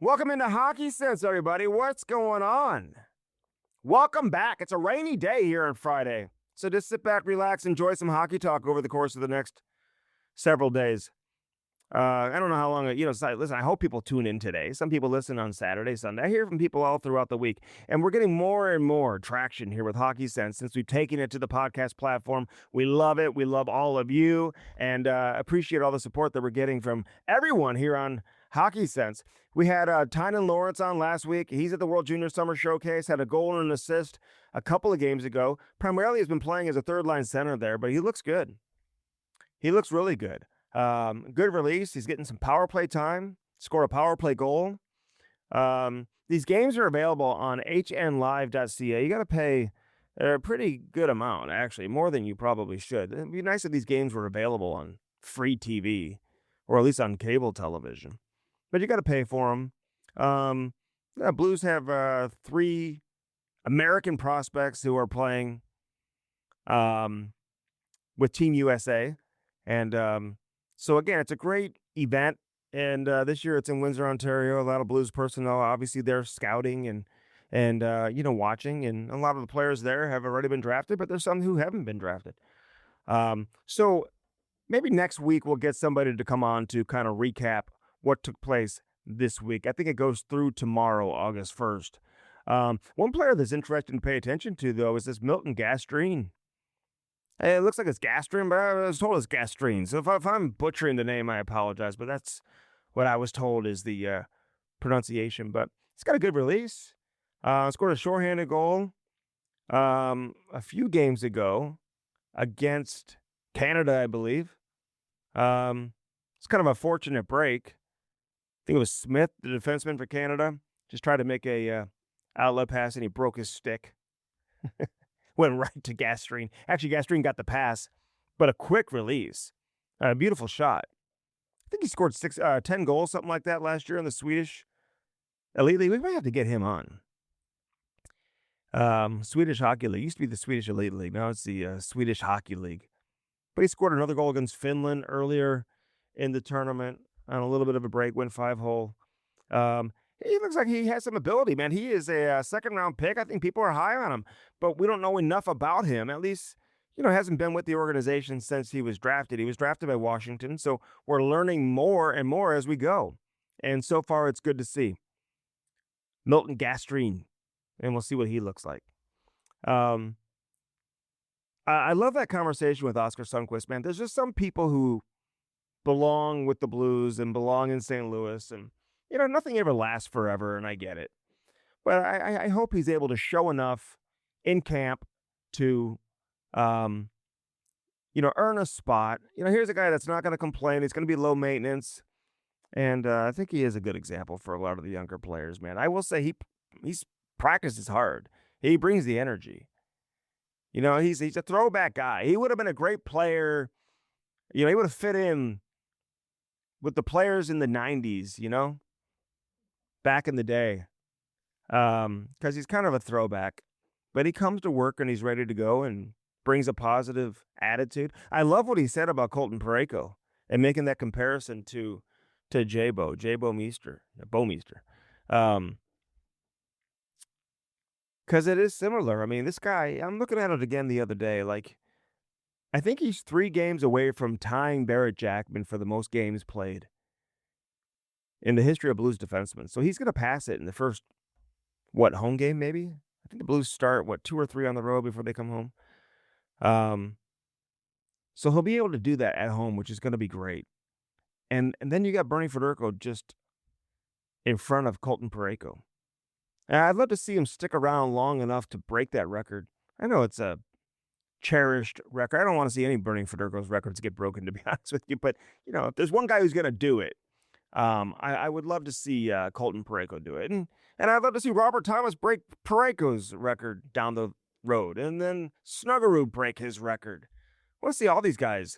Welcome into Hockey Sense, everybody. What's going on? Welcome back. It's a rainy day here on Friday. So just sit back, relax, enjoy some hockey talk over the course of the next several days. I don't know how long, listen, I hope people tune in today. Some people listen on Saturday, Sunday. I hear from people all throughout the week. And we're getting more and more traction here with Hockey Sense since we've taken it to the podcast platform. We love it. We love all of you and appreciate all the support that we're getting from everyone here on Hockey Sense. We had Tynan Lawrence on last week. He's at the World Junior Summer Showcase, had a goal and an assist a couple of games ago. Primarily has been playing as a third-line center there, but he looks good. He looks really good. Good release. He's getting some power play time. Scored a power play goal. These games are available on hnlive.ca. You got to pay a pretty good amount, actually, more than you probably should. It'd be nice if these games were available on free TV or at least on cable television. But you got to pay for them. The Blues have 3 American prospects who are playing with Team USA. And so, again, it's a great event. And this year it's in Windsor, Ontario. A lot of Blues personnel, obviously, they're scouting and watching. And a lot of the players there have already been drafted, but there's some who haven't been drafted. So maybe next week we'll get somebody to come on to kind of recap what took place this week. I think it goes through tomorrow, August 1st. One player that's interesting to pay attention to, though, is this Milton Gastreen. It looks like it's Gastreen, but I was told it's Gastreen. So if I'm butchering the name, I apologize. But that's what I was told is the pronunciation. But he's got a good release. Scored a shorthanded goal a few games ago against Canada, I believe. It's kind of a fortunate break. I think it was Smith, the defenseman for Canada, just tried to make a outlet pass, and he broke his stick. Went right to Gastreen. Actually, Gastreen got the pass, but a quick release. A beautiful shot. I think he scored 10 goals, something like that, last year in the Swedish Elite League. We might have to get him on. Swedish Hockey League. Used to be the Swedish Elite League. Now it's the Swedish Hockey League. But he scored another goal against Finland earlier in the tournament on a little bit of a break, went 5-hole. He looks like he has some ability, man. He is a second-round pick. I think people are high on him, but we don't know enough about him. At least, hasn't been with the organization since he was drafted. He was drafted by Washington, so we're learning more and more as we go. And so far, it's good to see. Milton Gastreen, and we'll see what he looks like. I love that conversation with Oskar Sundqvist, man. There's just some people who belong with the Blues and belong in St. Louis, and nothing ever lasts forever, and I get it. But I hope he's able to show enough in camp to, earn a spot. Here's a guy that's not going to complain. He's going to be low maintenance, and I think he is a good example for a lot of the younger players, man. I will say he's practices hard. He brings the energy. He's a throwback guy. He would have been a great player. He would have fit in with the players in the 90s, back in the day, because he's kind of a throwback. But he comes to work and he's ready to go and brings a positive attitude. I love what he said about Colton Parayko and making that comparison to Bo Meester. Because it is similar. I mean, this guy, I'm looking at it again the other day, I think he's 3 games away from tying Barrett Jackman for the most games played in the history of Blues defensemen. So he's going to pass it in the first, home game maybe? I think the Blues start, 2 or 3 on the road before they come home. So he'll be able to do that at home, which is going to be great. And then you got Bernie Federko just in front of Colton Parayko. And I'd love to see him stick around long enough to break that record. I know it's a cherished record. I don't want to see any Bernie Federko's records get broken, to be honest with you. But, if there's one guy who's going to do it, I would love to see Colton Parayko do it. And I'd love to see Robert Thomas break Parayko's record down the road. And then Snuggerud break his record. I want to see all these guys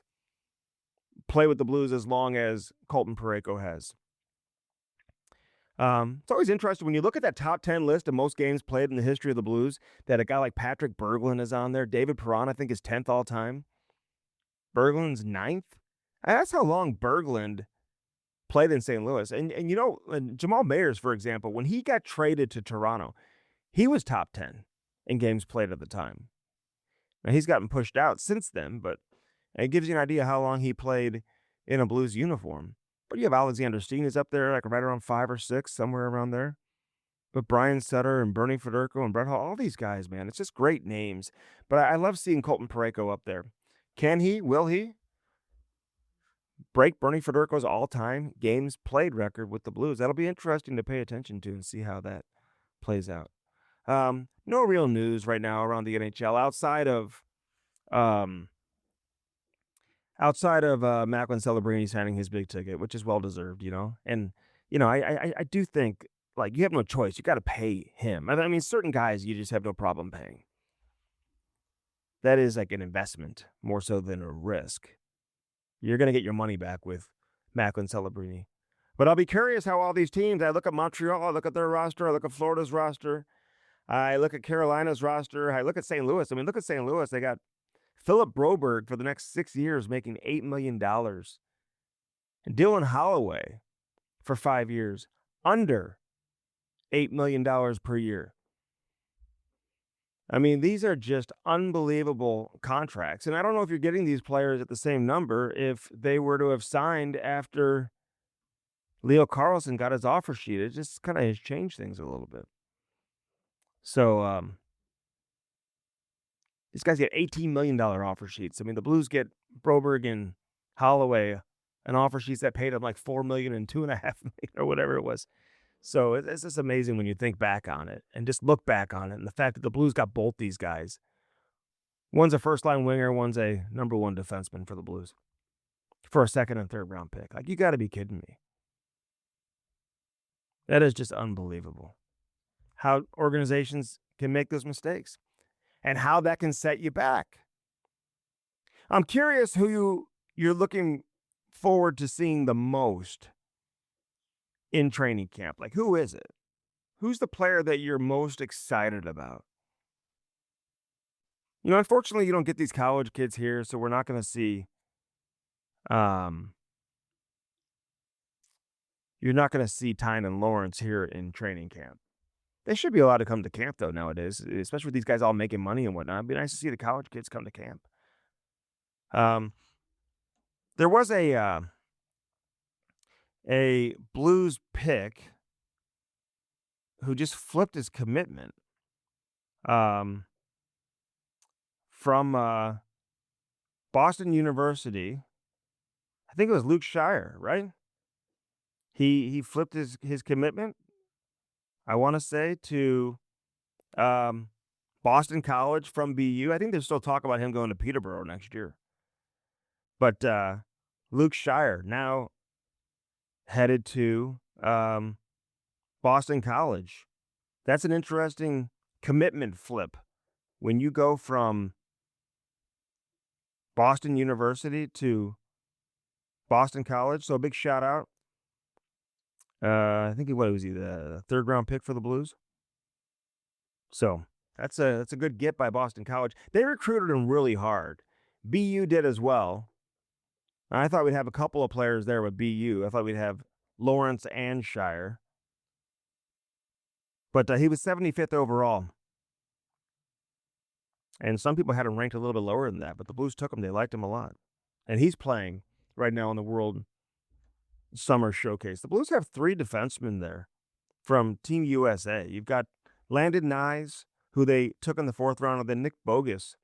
play with the Blues as long as Colton Parayko has. It's always interesting when you look at that top 10 list of most games played in the history of the Blues, that a guy like Patrick Berglund is on there. David Perron, I think, is 10th all time. Berglund's 9th. That's how long Berglund played in St. Louis. And Jamal Mayers, for example, when he got traded to Toronto, he was top 10 in games played at the time. Now, he's gotten pushed out since then, but it gives you an idea how long he played in a Blues uniform. But you have Alexander Steen is up there, like right around 5 or 6, somewhere around there. But Brian Sutter and Bernie Federico and Brett Hall, all these guys, man, it's just great names. But I love seeing Colton Parayko up there. Will he break Bernie Federico's all-time games played record with the Blues? That'll be interesting to pay attention to and see how that plays out. No real news right now around the NHL outside of Macklin Celebrini signing his big ticket, which is well deserved, And I do think like you have no choice; you got to pay him. I mean, certain guys you just have no problem paying. That is like an investment more so than a risk. You're going to get your money back with Macklin Celebrini. But I'll be curious how all these teams. I look at Montreal, I look at their roster, I look at Florida's roster. I look at Carolina's roster. I look at St. Louis. I mean, look at St. Louis. They got Philip Broberg for the next 6 years making $8 million. And Dylan Holloway for 5 years under $8 million per year. I mean, these are just unbelievable contracts. And I don't know if you're getting these players at the same number if they were to have signed after Leo Carlsson got his offer sheet. It just kind of has changed things a little bit. So, these guys get $18 million offer sheets. I mean, the Blues get Broberg and Holloway an offer sheets that paid them like $4 million and $2.5 million or whatever it was. So it's just amazing when you think back on it and just look back on it. And the fact that the Blues got both these guys. One's a first-line winger, one's a number one defenseman for the Blues for a second and third round pick. Like, you got to be kidding me. That is just unbelievable. How organizations can make those mistakes and how that can set you back. I'm curious who you're looking forward to seeing the most in training camp. Like, who is it? Who's the player that you're most excited about? Unfortunately, you don't get these college kids here, so we're not going to see you're not going to see Tyne and Lawrence here in training camp. They should be allowed to come to camp, though, nowadays, especially with these guys all making money and whatnot. It'd be nice to see the college kids come to camp. There was a Blues pick who just flipped his commitment from Boston University. I think it was Luke Shire, right? He flipped his commitment, I want to say, to Boston College from BU. I think there's still talk about him going to Peterborough next year. But Luke Shire now headed to Boston College. That's an interesting commitment flip. When you go from Boston University to Boston College, so a big shout out. I think the third round pick for the Blues. So that's a good get by Boston College. They recruited him really hard. BU did as well. I thought we'd have a couple of players there with BU. I thought we'd have Lawrence and Shire. But he was 75th overall. And some people had him ranked a little bit lower than that, but the Blues took him. They liked him a lot. And he's playing right now in the World Summer Showcase. The Blues have 3 defensemen there from Team USA. You've got Landon Nyes, who they took in the 4th round, and then Nick Bogus,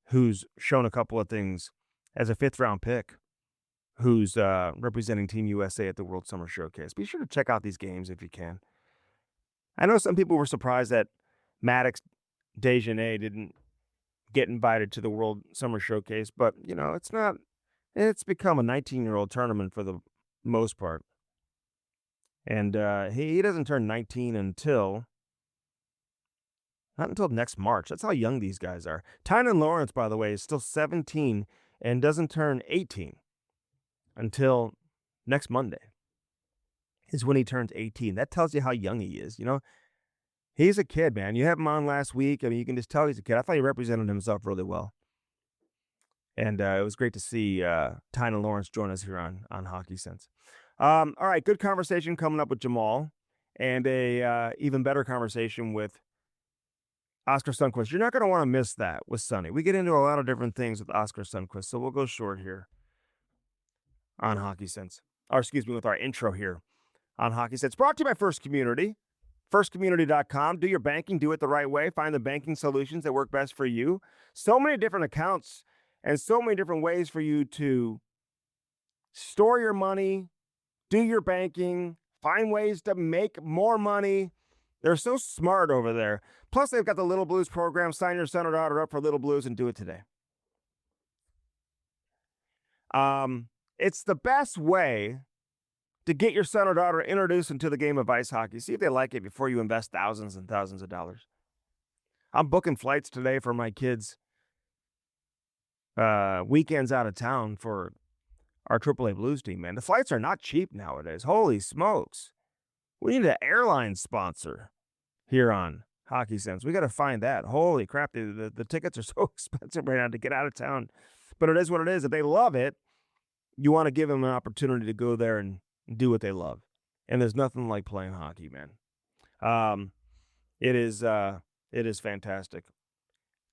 who's shown a couple of things as a 5th round pick, who's representing Team USA at the World Summer Showcase. Be sure to check out these games if you can. I know some people were surprised that Maddox Dejanay didn't get invited to the World Summer Showcase, but, it's become a 19-year-old tournament for the most part. And he doesn't turn 19 not until next March. That's how young these guys are. Tyne and Lawrence, by the way, is still 17 and doesn't turn 18 until next Monday is when he turns 18. That tells you how young he is, He's a kid, man. You have him on last week. I mean, you can just tell he's a kid. I thought he represented himself really well. And it was great to see Tyne and Lawrence join us here on Hockey Sense. All right, good conversation coming up with Jamal, and a even better conversation with Oskar Sundqvist. You're not going to want to miss that with Sonny. We get into a lot of different things with Oskar Sundqvist, so we'll go short here on Hockey Sense. Or excuse me, with our intro here on Hockey Sense. Brought to you by First Community. FirstCommunity.com. Do your banking, do it the right way. Find the banking solutions that work best for you. So many different accounts and so many different ways for you to store your money, do your banking, find ways to make more money. They're so smart over there. Plus, they've got the Little Blues program. Sign your son or daughter up for Little Blues and do it today. It's the best way to get your son or daughter introduced into the game of ice hockey. See if they like it before you invest thousands and thousands of dollars. I'm booking flights today for my kids' weekends out of town for our AAA Blues team, man. The flights are not cheap nowadays. Holy smokes. We need an airline sponsor here on Hockey Sense. We got to find that. Holy crap. The tickets are so expensive right now to get out of town. But it is what it is. If they love it, you want to give them an opportunity to go there and do what they love. And there's nothing like playing hockey, man. It is fantastic.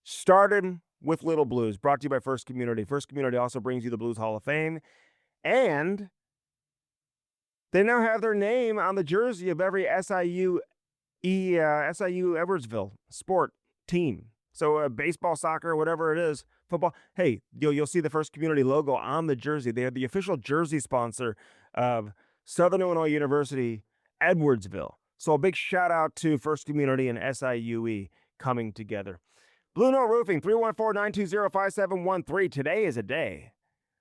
Started with Little Blues, brought to you by First Community. First Community also brings you the Blues Hall of Fame. And they now have their name on the jersey of every SIU Edwardsville sport team. So baseball, soccer, whatever it is, football. Hey, you'll see the First Community logo on the jersey. They are the official jersey sponsor of Southern Illinois University, Edwardsville. So a big shout out to First Community and SIUE coming together. Blue Note Roofing, 314-920-5713. Today is a day.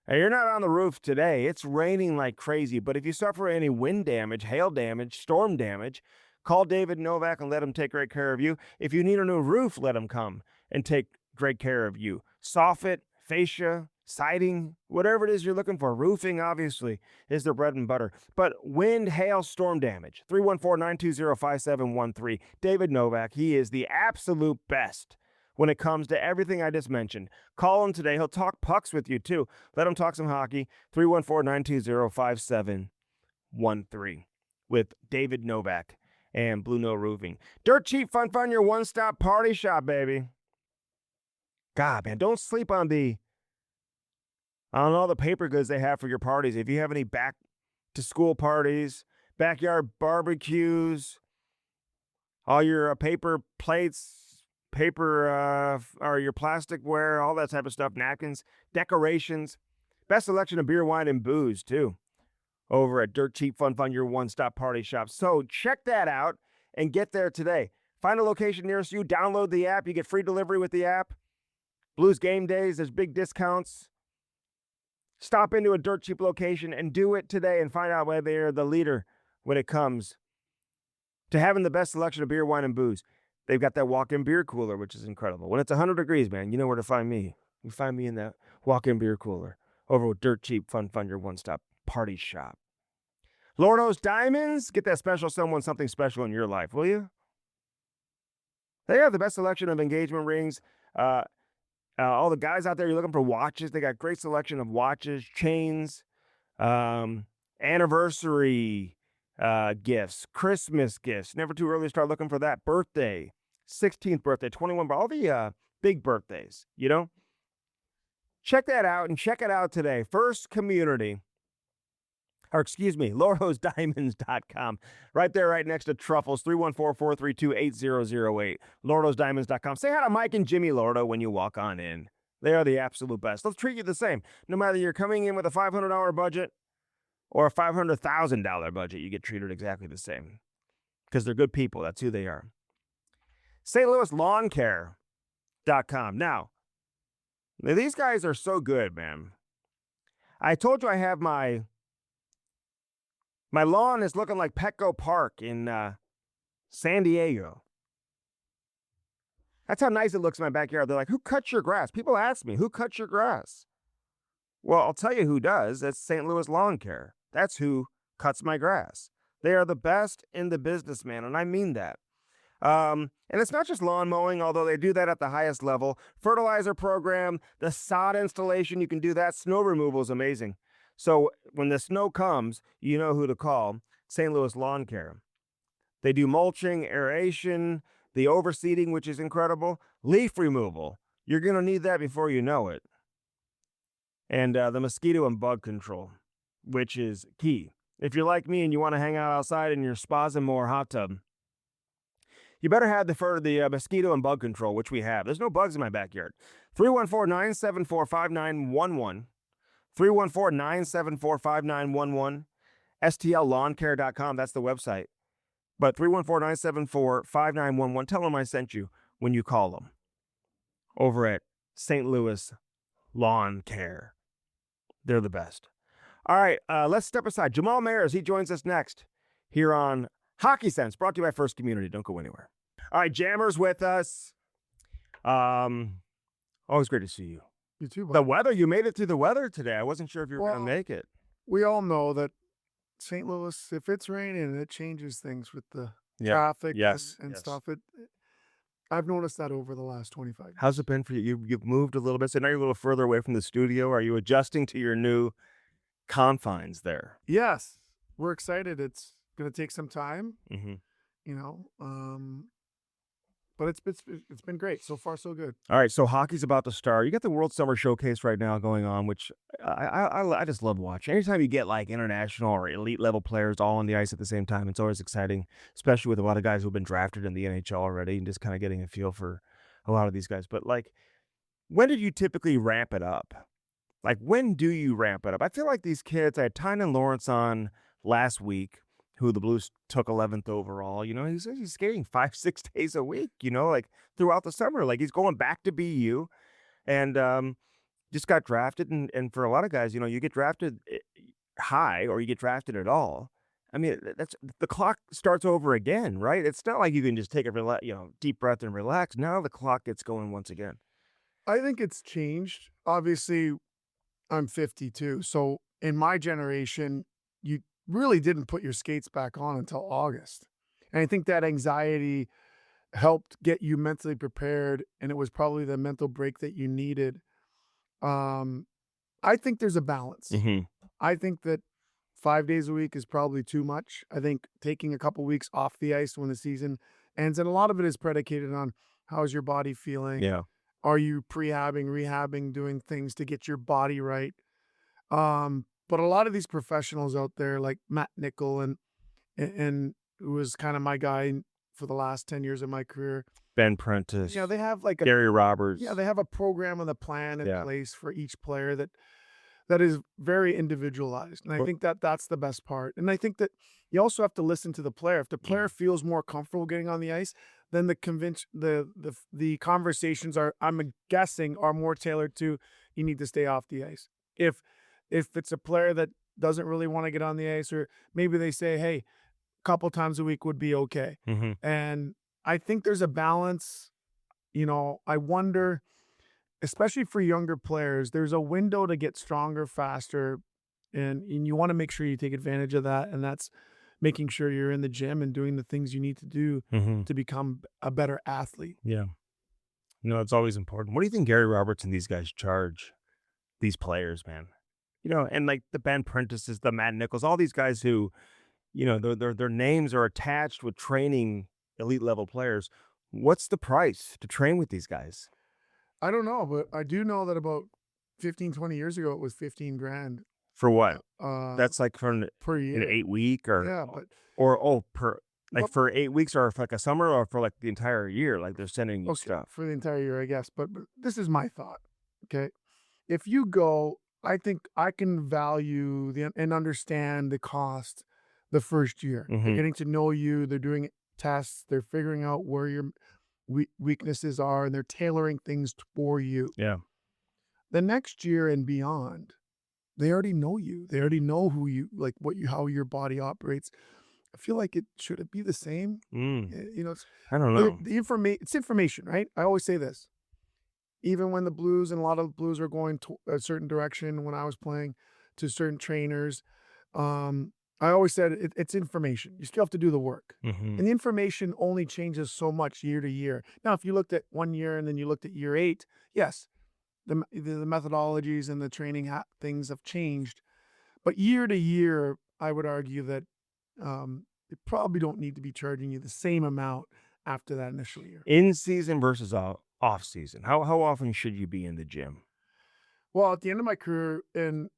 Now, you're not on the roof today. It's raining like crazy, but if you suffer any wind damage, hail damage, storm damage, call David Novak and let him take great care of you. If you need a new roof, let him come and take great care of you. Soffit, fascia, siding, whatever it is you're looking for. Roofing, obviously, is their bread and butter. But wind, hail, storm damage, 314-920-5713. David Novak, he is the absolute best when it comes to everything I just mentioned. Call him today. He'll talk pucks with you, too. Let him talk some hockey, 314-920-5713 with David Novak and Blue Note Roofing. Dirt cheap, fun, your one-stop party shop, baby. God, man, don't sleep on all the paper goods they have for your parties. If you have any back-to-school parties, backyard barbecues, all your paper plates, paper or your plasticware, all that type of stuff, napkins, decorations, best selection of beer, wine, and booze, too, over at Dirt Cheap Fun, your one-stop party shop. So check that out and get there today. Find a location nearest you, download the app, you get free delivery with the app. Blues game days, there's big discounts. Stop into a Dirt Cheap location and do it today and find out whether they're the leader when it comes to having the best selection of beer, wine, and booze. They've got that walk-in beer cooler, which is incredible. When it's 100 degrees, man, you know where to find me. You find me in that walk-in beer cooler over with Dirt Cheap Fun, your one-stop party shop. Lordo's Diamonds, get that special someone something special in your life, will you? They have the best selection of engagement rings. All the guys out there, you're looking for watches. They got great selection of watches, chains, anniversary gifts, Christmas gifts. Never too early to start looking for that. Birthday, 16th birthday, 21, all the big birthdays, you know? Check that out and check it out today. First Community, LordosDiamonds.com. Right there, right next to Truffles, 314-432-8008. LordosDiamonds.com. Say hi to Mike and Jimmy Lordo when you walk on in. They are the absolute best. They'll treat you the same. No matter you're coming in with a $500 budget or a $500,000 budget, you get treated exactly the same. Because they're good people. That's who they are. St. Louis Lawn Care.com. Now, these guys are so good, man. I told you I have my lawn is looking like Petco Park in San Diego. That's how nice it looks in my backyard. They're like, who cuts your grass? People ask me, who cuts your grass? Well, I'll tell you who does. That's St. Louis Lawn Care. That's who cuts my grass. They are the best in the business, man, and I mean that. And it's not just lawn mowing, although they do that at the highest level. Fertilizer program, the sod installation, you can do that. Snow removal is amazing. So when the snow comes, you know who to call. St. Louis Lawn Care. They do mulching, aeration, the overseeding, which is incredible, leaf removal. You're going to need that before you know it. And the mosquito and bug control, which is key. If you're like me and you want to hang out outside in your Spasm or hot tub, you better have the mosquito and bug control, which we have. There's no bugs in my backyard. 314-974-5911. 314-974-5911. STLLawnCare.com. That's the website. But 314-974-5911. Tell them I sent you when you call them over at St. Louis Lawn Care. They're the best. All right, let's step aside. Jamal Mayers, he joins us next here on Hockey Sense, brought to you by First Community. Don't go anywhere. All right, Jammer's with us. Always great to see you. You too, buddy. The weather, you made it through the weather today. I wasn't sure if you were going to make it. We all know that St. Louis, if it's raining, it changes things with the traffic and stuff. I've noticed that over the last 25 years. How's it been for you? You've moved a little bit, so now you're a little further away from the studio. Are you adjusting to your new confines there? Yes. We're excited. It's going to take some time, Mm-hmm. But it's been great. So far, so good. All right, so hockey's about to start. You got the World Summer Showcase right now going on, which I just love watching. Anytime you get like international or elite level players all on the ice at the same time, it's always exciting, especially with a lot of guys who've been drafted in the NHL already and just kind of getting a feel for a lot of these guys. But like, when did you typically ramp it up? Like, when do you ramp it up? I feel like these kids, I had Tynan Lawrence on last week, who the Blues took 11th overall. You know, he's skating 5-6 days a week, you know, like throughout the summer. Like, he's going back to BU and just got drafted. And for a lot of guys, you know, you get drafted high or you get drafted at all. I mean, that's the clock starts over again, right? It's not like you can just take a deep breath and relax. Now the clock gets going once again. I think it's changed. Obviously, I'm 52. So in my generation, you really didn't put your skates back on until August. And I think that anxiety helped get you mentally prepared, and it was probably the mental break that you needed. I think there's a balance. Mm-hmm. I think that 5 days a week is probably too much. I think taking a couple weeks off the ice when the season ends, and a lot of it is predicated on how's your body feeling. Yeah. Are you prehabbing, rehabbing, doing things to get your body right? But a lot of these professionals out there, like Matt Nickel and who was kind of my guy for the last 10 years of my career. Ben Prentice. Yeah, they have like Gary Roberts. Yeah, they have a program and a plan in place for each player that is very individualized. And I think that's the best part. And I think that you also have to listen to the player. If the player feels more comfortable getting on the ice, then the conversations I'm guessing, are more tailored to you need to stay off the ice. If it's a player that doesn't really want to get on the ice, or maybe they say, hey, a couple times a week would be okay. Mm-hmm. And I think there's a balance. You know, I wonder, especially for younger players, there's a window to get stronger faster, and you want to make sure you take advantage of that, and that's making sure you're in the gym and doing the things you need to do to become a better athlete. Yeah. No, it's always important. What do you think Gary Roberts and these guys charge these players, man? You know, and like the Ben Prentices, the Matt Nichols, all these guys who, you know, their names are attached with training elite level players. What's the price to train with these guys? I don't know, but I do know that about 15, 20 years ago, it was $15,000. For what? That's like for per year. an 8 week or per for 8 weeks or for like a summer or for like the entire year, like they're sending you stuff for the entire year, I guess. But this is my thought. Okay, if you go, I think I can value and understand the cost the first year. They're getting to know you. They're doing tests. They're figuring out where your weaknesses are, and they're tailoring things for you. Yeah. The next year and beyond, they already know you. They already know who you like, how your body operates. I feel like should it be the same? You know, I don't know. It's information, right? I always say this. Even when the Blues and a lot of the Blues were going to a certain direction when I was playing to certain trainers, I always said it's information. You still have to do the work. Mhm. And the information only changes so much year to year. Now, if you looked at 1 year and then you looked at year 8, yes, the methodologies and the training things have changed. But year to year, I would argue that they probably don't need to be charging you the same amount after that initial year. In season versus off season. How often should you be in the gym? Well, at the end of my career, and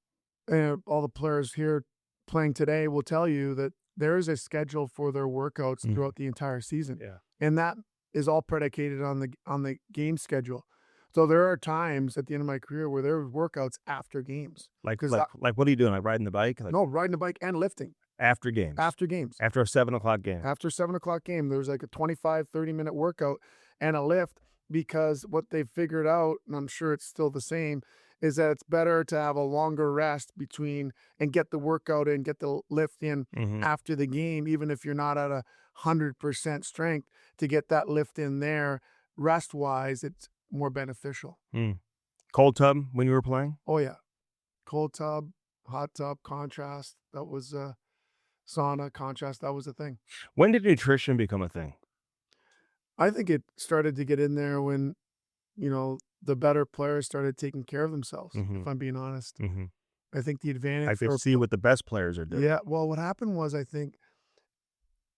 all the players here playing today will tell you that there is a schedule for their workouts Mhm. throughout the entire season, Yeah. and that is all predicated on the game schedule. So there are times at the end of my career where there was workouts after games Like because like like what are you doing? Like riding the bike? Like no, riding a bike and lifting after games? after games. After a 7 o'clock game? After 7 o'clock game, there was like a 25, 30-minute workout and a lift because what they figured out, and I'm sure it's still the same, is that it's better to have a longer rest between and get the workout in, get the lift in Mhm. after the game, even if you're not at 100% strength, to get that lift in there. Rest wise, it's more beneficial. Mm. Cold tub when you were playing? Oh, yeah. Cold tub, hot tub, contrast. That was sauna, contrast. That was a thing. When did nutrition become a thing? I think it started to get in there when, the better players started taking care of themselves, Mhm. if I'm being honest. Mhm. I think the I advantage could for see what the best players are doing. yeah, well, what happened was I think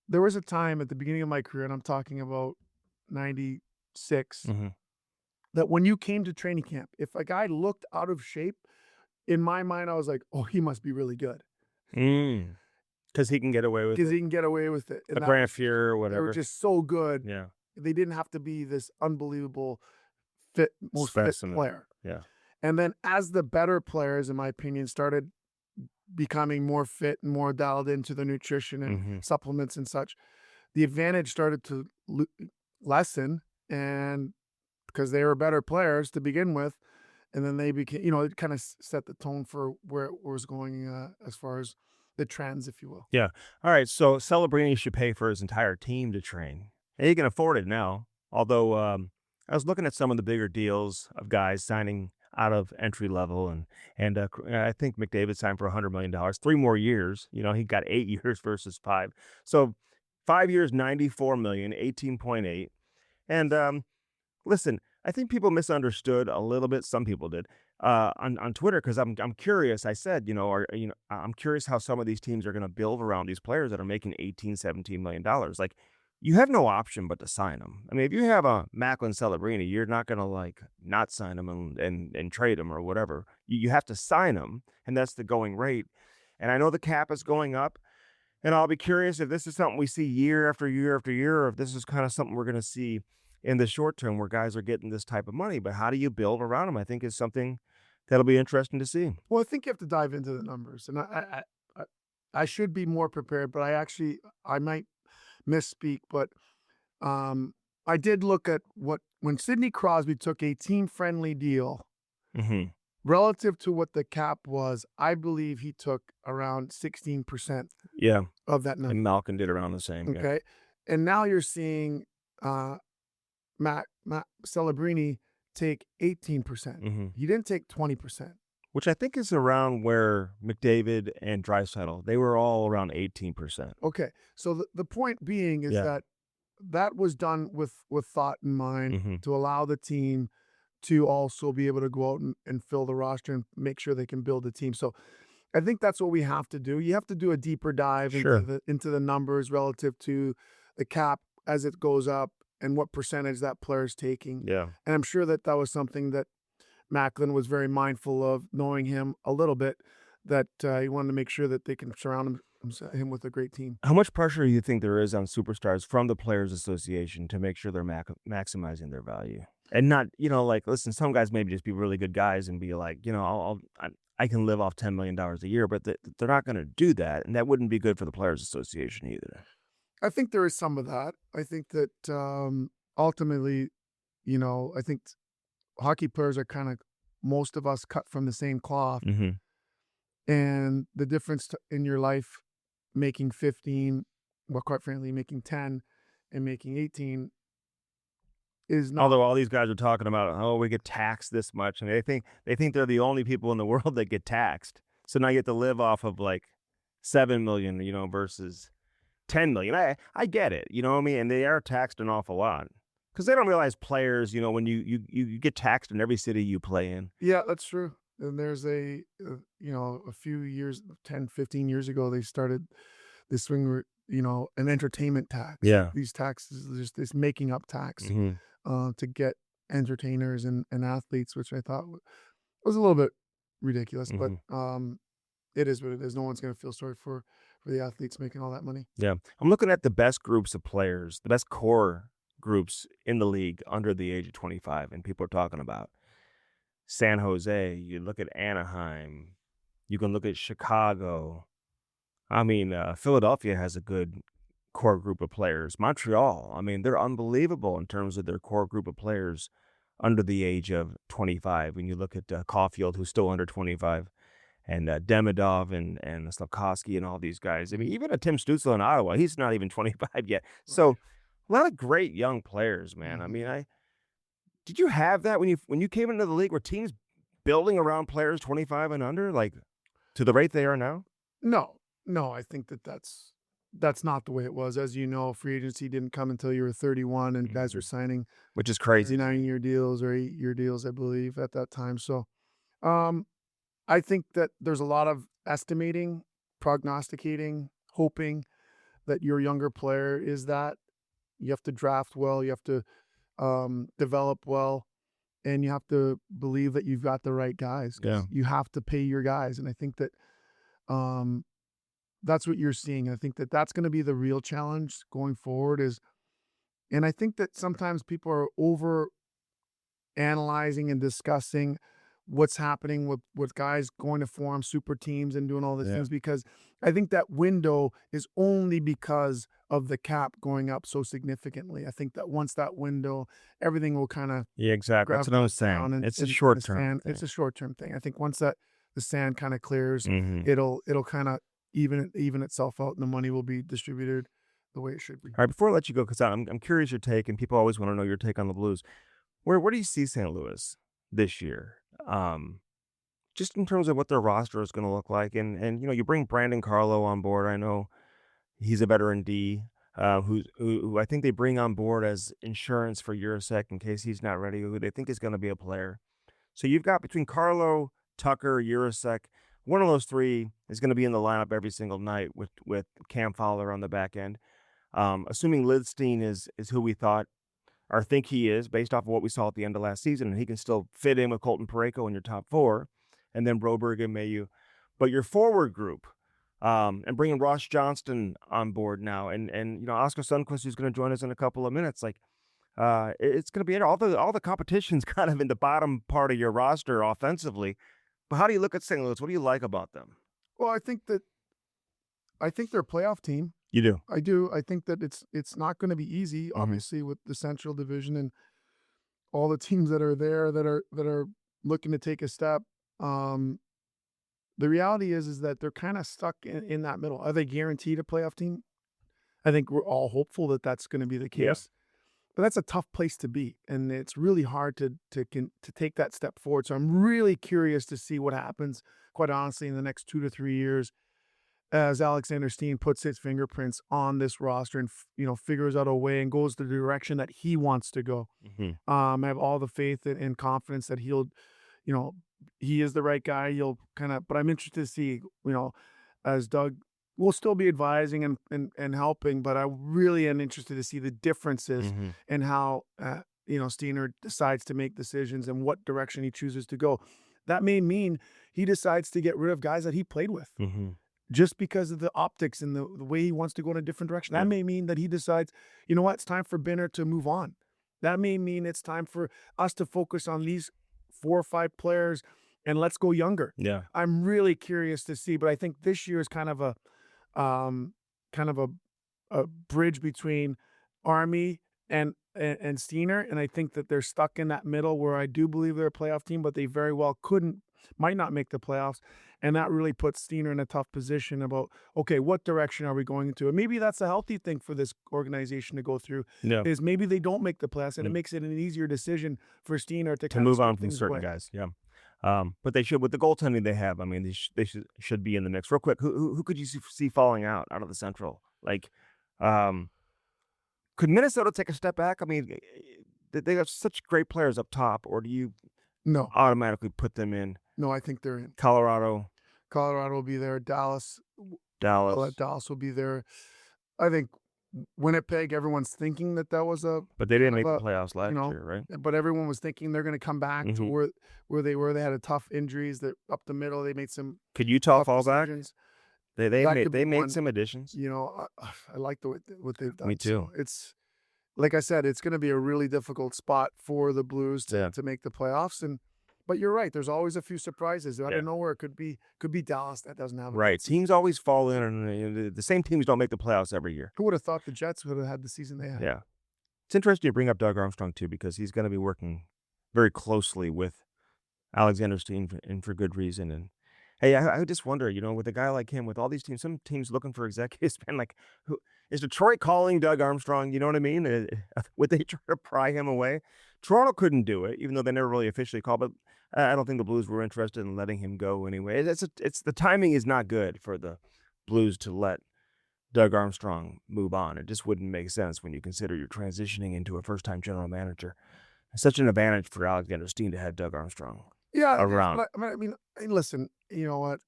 there was a time at the beginning of my career, and I'm talking about 96, Mhm. that when you came to training camp, if a guy looked out of shape, in my mind, I was like, "Oh, he must be really good Mm. 'Cause he can get away with because it. he can get away with it." A And that Grant was Fuhrer or they were whatever. just so good. Yeah. They didn't have to be this unbelievable most fit Specimen. player. Yeah. And then as the better players, in my opinion, started becoming more fit and more dialed into the nutrition and Mhm. supplements and such, the advantage started to lessen, and because they were better players to begin with, and then they became, it kind of set the tone for where it was going as far as the trends, if you will. Yeah. Alright, so Celebrini should pay for his entire team to train. And he can afford it now. Although, I was looking at some of the bigger deals of guys signing out of entry level and I think McDavid signed for $100 million, 3 more years. He got 8 years versus 5. So 5 years, 94 million, 18.8. And, listen, I think people misunderstood a little bit. Some people did on Twitter because I'm curious. I said, I'm curious how some of these teams are going to build around these players that are making 18, $17 million. Like, you have no option but to sign them. I mean, if you have a Macklin Celebrini, you're not going to like not sign them and trade them or whatever. You have to sign them, and that's the going rate. And I know the cap is going up. And I'll be curious if this is something we see year after year after year, or if this is kind of something we're going to see in the short term where guys are getting this type of money. But how do you build around them? I think is something that'll be interesting to see. Well, I think you have to dive into the numbers, and I should be more prepared, but I might misspeak, but um, I did look at when Sidney Crosby took a team-friendly deal Hmm. relative to what the cap was. I believe he took around 16% Yeah. of that number. And Malkin did around the same. Yeah. Okay, and now you're seeing Matt Celebrini take 18%. Hmm. He didn't take 20%. Which I think is around where McDavid and Draisaitl, they were all around 18%. Okay, so the point being is Yeah. that was done with thought in mind Hmm. to allow the team to also be able to go out and fill the roster and make sure they can build a team. So I think that's what we have to do. You have to do a deeper dive Sure. into the numbers relative to the cap as it goes up and what percentage that player's taking. Yeah. And I'm sure that was something that Macklin was very mindful of, knowing him a little bit, that he wanted to make sure that they can surround him with a great team. How much pressure do you think there is on superstars from the Players Association to make sure they're maximizing their value? And not, like, listen, some guys maybe just be really good guys and be like, I can live off $10 million a year, but they're not going to do that. And that wouldn't be good for the Players Association either. I think there is some of that. I think that ultimately, I think hockey players are kind of, most of us, cut from the same cloth. Hmm. And the difference in your life making 15, well, quite frankly, making 10 and making 18 is not. Although all these guys are talking about, oh, we get taxed this much, and they think they're the only people in the world that get taxed. So now you have to live off of like 7 million, versus 10 million. I get it, you know what I mean? And they are taxed an awful lot because they don't realize players, when you get taxed in every city you play in. Yeah, that's true. And there's a few years, 10, 15 years ago, they started this thing where, an entertainment tax. Yeah. These taxes, just this making up tax Mhm. to get entertainers and athletes, which I thought was a little bit ridiculous, but Mhm. it is what it is. No one's going to feel sorry for the athletes making all that money. Yeah. I'm looking at the best groups of players, the best core groups in the league under the age of 25, and people are talking about San Jose. You look at Anaheim. You can look at Chicago. I mean, Philadelphia has a good core group of players. Montreal, I mean, they're unbelievable in terms of their core group of players under the age of 25. When you look at Caulfield, who's still under 25, and Demidov and Slavkovsky and all these guys. I mean, even a Tim Stützle in Ottawa, he's not even 25 yet. So a lot of great young players, man. I Mhm. mean, did you have that when you came into the league? Were teams building around players 25 and under, like to the rate they are now? No, no, I think that's not the way it was. As you know, free agency didn't come until you were 31, and guys were Mhm. signing Which is crazy to me. 9-year deals or 8-year deals, I believe, at that time. So, um, I think that there's a lot of estimating, prognosticating, hoping that your younger player is that. You have to draft well, you have to develop well, and you have to believe that you've got the right guys Yeah. because you have to pay your guys. And I think that um, that's what you're seeing. I think that that's going to be the real challenge going forward. And I think that sometimes people are over analyzing and discussing what's happening with guys going to form super teams and doing all these Yeah. things because I think that window is only because of the cap going up so significantly. I think that once that window, everything will kind of Yeah, exactly. That's what I gravitate was saying. down It's a in the short-term sand. It's thing. a short term thing. I think once that the sand kind of clears, Mhm. it'll kind of even itself out, and the money will be distributed the way it should be. All right, before I let you go, because I'm curious your take, and people always want to know your take on the Blues. Where do you see St. Louis this year? Um, just in terms of what their roster is going to look like, and you bring Brandon Carlo on board. I know he's a veteran D, who I think they bring on board as insurance for Jurasek in case he's not ready. Who they think is going to be a player. So you've got between Carlo, Tucker, Jurasek. One of those three is going to be in the lineup every single night with Cam Fowler on the back end. Assuming Lidstein is who we thought or think he is based off of what we saw at the end of last season, and he can still fit in with Colton Parayko in your top four, and then Broberg and Mayu. But your forward group, and bringing Ross Johnston on board now, and Oskar Sundqvist, who's going to join us in a couple of minutes, like it's going to be all the competition's kind of in the bottom part of your roster offensively. But how do you look at St. Louis? What do you like about them? Well, I think they're a playoff team. You do. I do. I think that it's not going to be easy, Mhm. obviously, with the Central Division and all the teams that are there that are looking to take a step. Um, the reality is that they're kind of stuck in that middle. Are they guaranteed a playoff team? I think we're all hopeful that that's going to be the Yeah. case. But that's a tough place to be, and it's really hard to take that step forward. So I'm really curious to see what happens, quite honestly, in the next 2 to 3 years as Alexander Steen puts his fingerprints on this roster and figures out a way and goes the direction that he wants to go. Hmm. I have all the faith and confidence that you know, he is the right guy. He'll but I'm interested to see, as Doug will still be advising and helping, but I really am interested to see the differences Hmm. in how Steiner decides to make decisions and what direction he chooses to go. That may mean he decides to get rid of guys that he played with Hmm. just because of the optics and the way he wants to go in a different direction. Yeah. That may mean that he decides, you know what, it's time for Binner to move on. That may mean it's time for us to focus on these 4 or 5 players and let's go younger. Yeah. I'm really curious to see, but I think this year is kind of um, a bridge between Army and Steiner, and I think that they're stuck in that middle where I do believe they're a playoff team, but they very well might not make the playoffs, and that really puts Steiner in a tough position about, okay, what direction are we going into? And maybe that's a healthy thing for this organization to go through, Yeah. is maybe they don't make the playoffs, and it Mm. makes it an easier decision for Steiner to To kind of move strip on from things certain away. guys. Yeah. But they should, with the goaltending they have. I mean, they should be in the mix. Real quick, who could you see falling out of the Central? Like, um, could Minnesota take a step back? I mean, they have such great players up top, or do you No, automatically put them in no, I think they're in. Colorado, Colorado will be there. Dallas, Dallas? Dallas will be there. I think Winnipeg, everyone's thinking that that was a But they didn't kind make the of playoffs you last know, year, right? but everyone was thinking they're going to come back to Hmm. where they were. They had a tough injuries that up the middle. They made some Could Utah tough fall back? decisions. They That could be made one. some additions. You know, I like what they've Me done. too. So it's like I said, it's going to be a really difficult spot for the Blues Yeah. to make the playoffs. But you're right. There's always a few surprises out Yeah. of nowhere. It could be Dallas that doesn't have a Right. good season. Teams always fall in, and the same teams don't make the playoffs every year. Who would have thought the Jets would have had the season they had? Yeah. It's interesting you bring up Doug Armstrong, too, because he's going to be working very closely with Alexander Steen, and for good reason. And hey, I just wonder, with a guy like him, with all these teams, some teams looking for executives, man, like, who is Detroit calling Doug Armstrong? You know what I mean? Would they try to pry him away? Toronto couldn't do it, even though they never really officially called. But I don't think the Blues were interested in letting him go anyway. It's the timing is not good for the Blues to let Doug Armstrong move on. It just wouldn't make sense when you consider you're transitioning into a first-time general manager. It's such an advantage for Alexander Steen to have Doug Armstrong Yeah, around. but I mean, listen, you know what?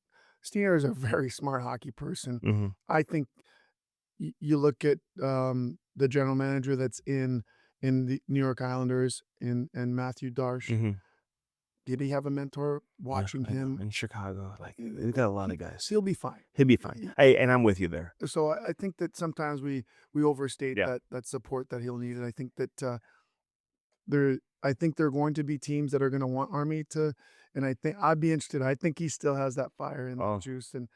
Steiner is a very smart hockey person. Mm-hmm. I think you look at the general manager that's in the New York Islanders and Matthew Darsh. Mm-hmm. Did he have a mentor watching him in Chicago? Like, they got a lot of guys. He'll be fine. He'll be fine. Hey, and I'm with you there. So I think that sometimes we overstate Yeah. that support that he'll need, and I think that I think there are going to be teams that are going to want Army to, and I think I'd be interested. I think he still has that fire in the Oh. juice, and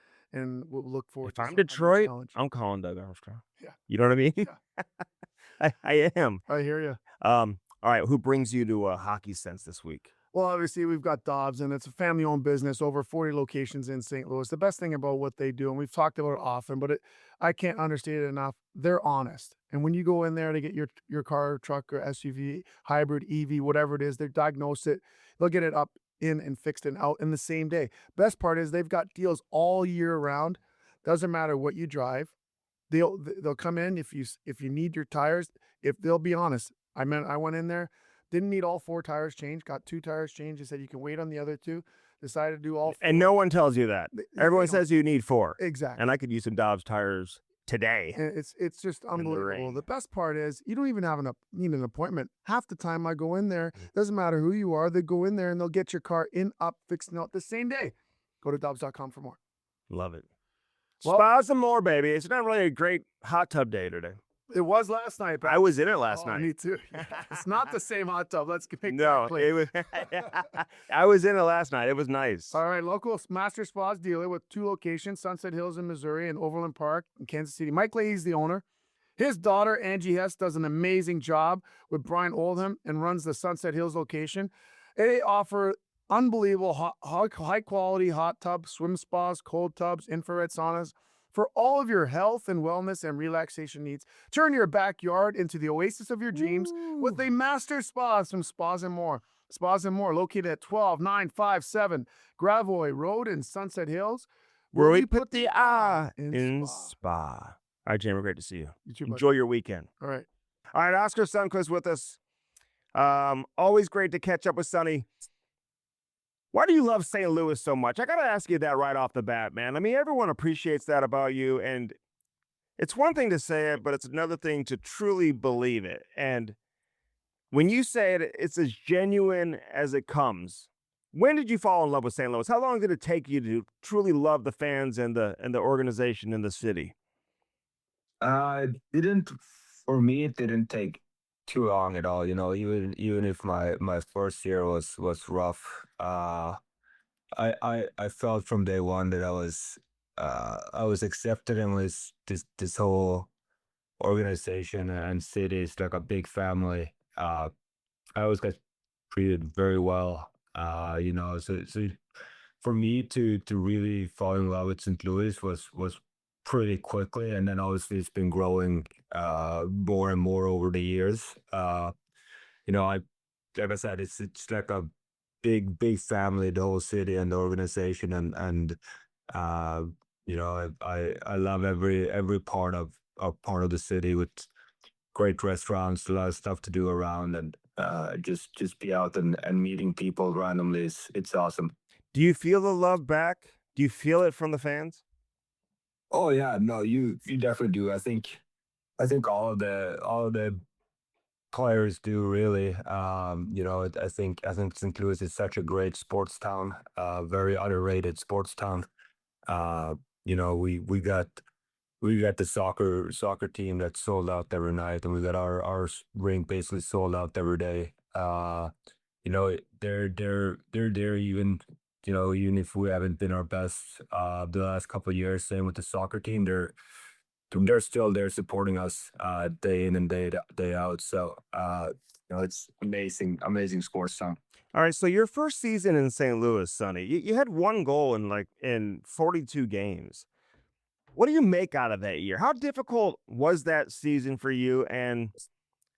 we'll look forward. If to I'm some kind of Detroit, challenge. I'm calling Doug Armstrong. Yeah. You know what I mean? Yeah. I am. I hear you. All right. Who brings you to a hockey sense this week? Well, obviously, we've got Dobbs, and it's a family-owned business, over 40 locations in St. Louis. The best thing about what they do, and we've talked about it often, but I can't understate it enough, they're honest. And when you go in there to get your car, truck, or SUV, hybrid, EV, whatever it is, they diagnose it. They'll get it up in and fixed and out in the same day. Best part is they've got deals all year round. Doesn't matter what you drive. They'll come in if you need your tires. If they'll be honest, I went in there. Didn't need all 4 tires changed. Got 2 tires changed. They said you can wait on the other 2. Decided to do all 4. And no one tells you that. Everyone says you need 4. Exactly. And I could use some Dobbs tires today. And it's just unbelievable. rain. The best part is you don't even need an appointment. Half the time I go in there, doesn't matter who you are, they go in there and they'll get your car in, up, fixed, and out the same day. Go to Dobbs.com for more. Love it. Well- Spas and more, baby. It's not really a great hot tub day today. It was last night. I was in it last night. Me too. It's not the same hot tub. Let's make No, that clear. it was. I was in it last night. It was nice. All right, local master spas dealer with 2 locations, Sunset Hills in Missouri and Overland Park in Kansas City. Mike Leahy's the owner. His daughter, Angie Hess, does an amazing job with Brian Oldham and runs the Sunset Hills location. They offer unbelievable high-quality hot tubs, swim spas, cold tubs, infrared saunas, for all of your health and wellness and relaxation needs. Turn your backyard into the oasis of your dreams with a master spas from Spas and More. Spas and More, located at 12957 Gravois Road in Sunset Hills, Where we put the I in spa. All right, Jamie, great to see you. You too, bud. Enjoy your weekend. All right. All right, Oskar Sundqvist with us. Always great to catch up with Sonny. Why do you love St. Louis so much? I got to ask you that right off the bat, man. I mean, everyone appreciates that about you, and it's one thing to say it, but it's another thing to truly believe it. And when you say it, it's as genuine as it comes. When did you fall in love with St. Louis? How long did it take you to truly love the fans and the organization in the city? For me, it didn't take too long at all. Even if my first year was rough, I felt from day one that I was accepted, and was this whole organization and city is like a big family. I always got treated very well. So for me to really fall in love with St. Louis was pretty quickly, and then obviously it's been growing more and more over the years. Like I said, it's like big family, the whole city and the organization, and uh, I love every part of the city with great restaurants, a lot of stuff to do around, and just be out and meeting people randomly. It's awesome. Do you feel the love back? Do you feel it from the fans? Oh yeah, no, you definitely do. I think all of the players do really. I think St. Louis is such a great sports town, very underrated sports town. Uh, we got the soccer team that's sold out every night, and we got our rink basically sold out every day. They're there even even if we haven't been our best the last couple of years. Same with the soccer team, they're still there supporting us day in and day out. So it's amazing sports town. All right, so your first season in St. Louis, Sonny, you had one goal in 42 games. What do you make out of that year? How difficult was that season for you, and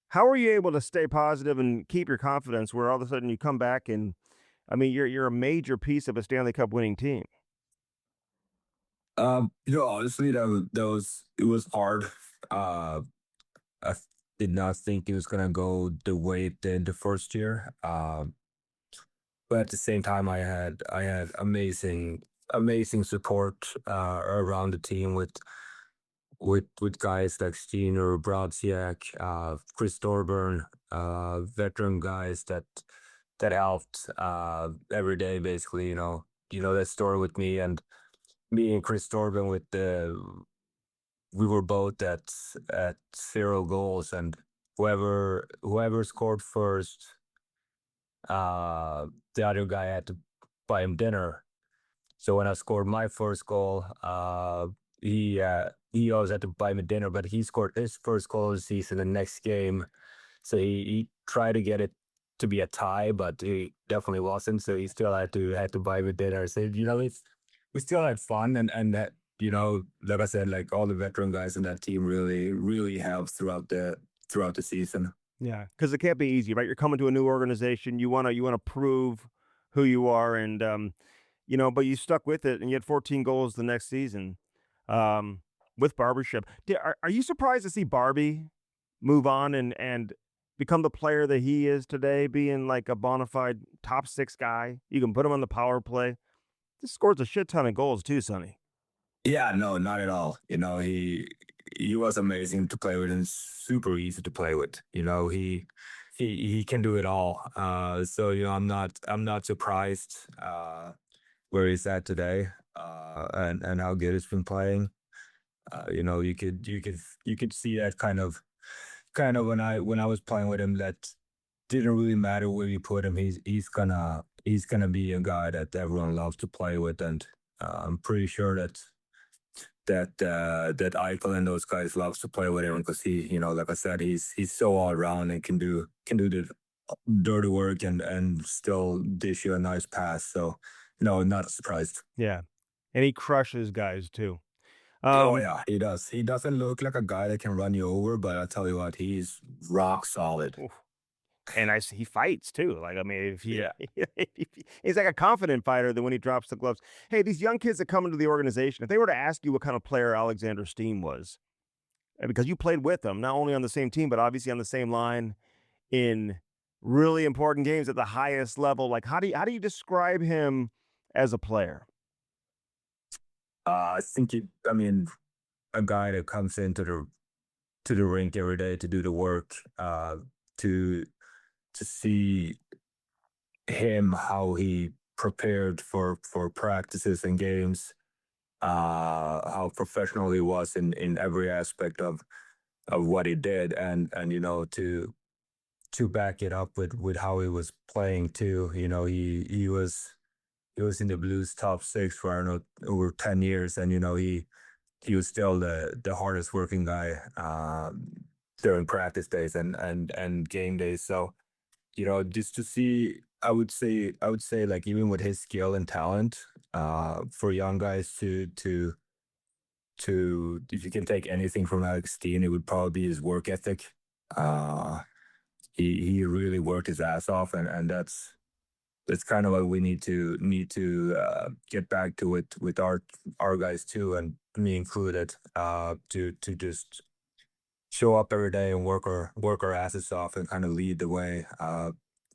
how were you able to stay positive and keep your confidence where all of a sudden you come back and I mean you're a major piece of a Stanley Cup winning team? Honestly, it was hard. Uh, I did not think it was gonna go the way it did the first year. But at the same time, I had amazing support around the team with guys like Steiner, Brodziak, Chris Thorburn, veteran guys that helped every day. Basically, that story with me and Chris Thorburn with the we were both at 0 goals, and whoever scored first, the other guy had to buy him dinner. So when I scored my first goal, he always had to buy me dinner, but he scored his first goal of the season the next game. So he tried to get it to be a tie, but he definitely wasn't. So he still had to buy me dinner. So we still had fun, and that like I said, like all the veteran guys in that team really helped throughout the season. Yeah, because it can't be easy, right? You're coming to a new organization. You wanna prove who you are, and but you stuck with it, and you had 14 goals the next season with Barbership. Are you surprised to see Barbie move on and become the player that he is today, being like a bona fide top six guy? You can put him on the power play. This scores a shit ton of goals too, Sonny. Yeah, no, not at all. He was amazing to play with and super easy to play with. He can do it all. So I'm not surprised where he's at today, and how good he's been playing. You could see that kind of when I was playing with him, that didn't really matter where you put him. He's gonna be a guy that everyone loves to play with, and I'm pretty sure that Eichel and those guys loves to play with him, because like I said, he's so all around and can do the dirty work and still dish you a nice pass. So no, not surprised. Yeah, and he crushes guys too. Oh Um, yeah, he does. He doesn't look like a guy that can run you over, but I tell you what, he's rock solid. oof. And he fights too. Like I mean, if he Yeah. he's like a confident fighter than when he drops the gloves. Hey, these young kids that come into the organization, if they were to ask you what kind of player Alexander Steen was, and because you played with him, not only on the same team, but obviously on the same line in really important games at the highest level, like how do you describe him as a player? I mean, a guy that comes into the rink every day to do the work, to see him how he prepared for practices and games, how professional he was in every aspect of what he did, and to back it up with how he was playing too. He was in the Blues top six for, I don't know, over 10 years, and he was still the hardest working guy during practice days and game days. So just to see, I would say like, even with his skill and talent, for young guys to if you can take anything from Alex Steen, it would probably be his work ethic. Uh, he really worked his ass off, and it's kind of what we need to get back to with our guys too, and me included, to just show up every day and work our asses off and kind of lead the way.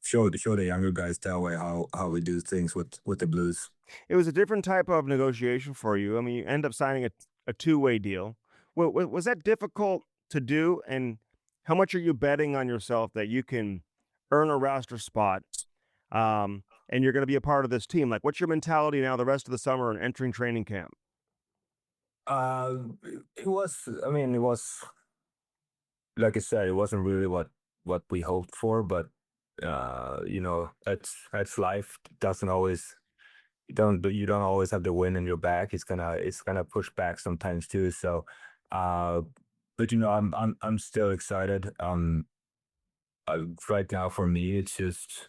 Show the younger guys that way how we do things with the Blues. It was a different type of negotiation for you. I mean, you end up signing a two-way deal. Was that difficult to do? And how much are you betting on yourself that you can earn a roster spot, and you're going to be a part of this team? Like, what's your mentality now the rest of the summer and entering training camp? Uh, it was. I mean, it was like I said, it wasn't really what we hoped for, but that's life. It doesn't always you don't always have the win in your back. It's gonna push back sometimes too. So, uh, but I'm still excited. Right now for me, it's just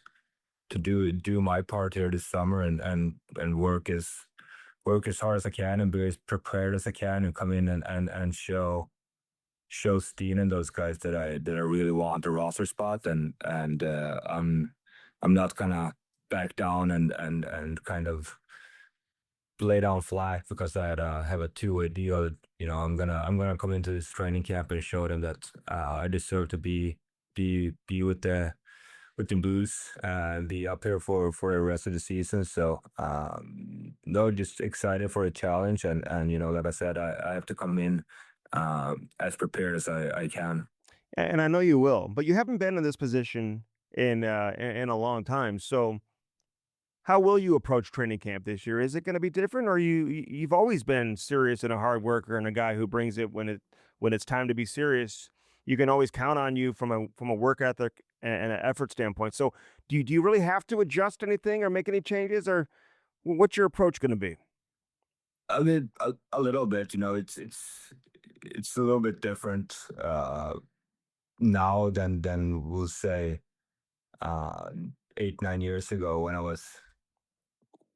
to do my part here this summer and work as hard as I can and be as prepared as I can and come in and show Steen and those guys that I really want the roster spot, and I'm not gonna back down and kind of lay down flat because I have a two-way deal. I'm gonna come into this training camp and show them that I deserve to be with the Blues and be up here for the rest of the season. So no, just excited for a challenge, and like I said, I have to come in as prepared as I can. And I know you will, but you haven't been in this position in a long time. So, how will you approach training camp this year? Is it going to be different, or you've always been serious and a hard worker and a guy who brings it when it's time to be serious? You can always count on you from a work ethic and an effort standpoint. So, do you really have to adjust anything or make any changes, or what's your approach going to be? I mean, a little bit. It's a little bit different now than we'll say uh, 8 9 years ago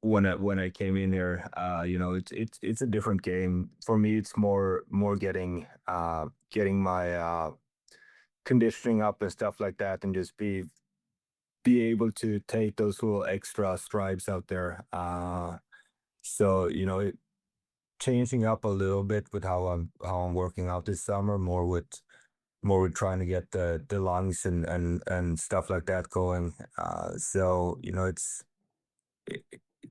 when I came in here. It's a different game for me. It's more getting my conditioning up and stuff like that, and just be able to take those little extra strides out there. So changing up a little bit with how I'm working out this summer, more with trying to get the lungs and stuff like that going. So it,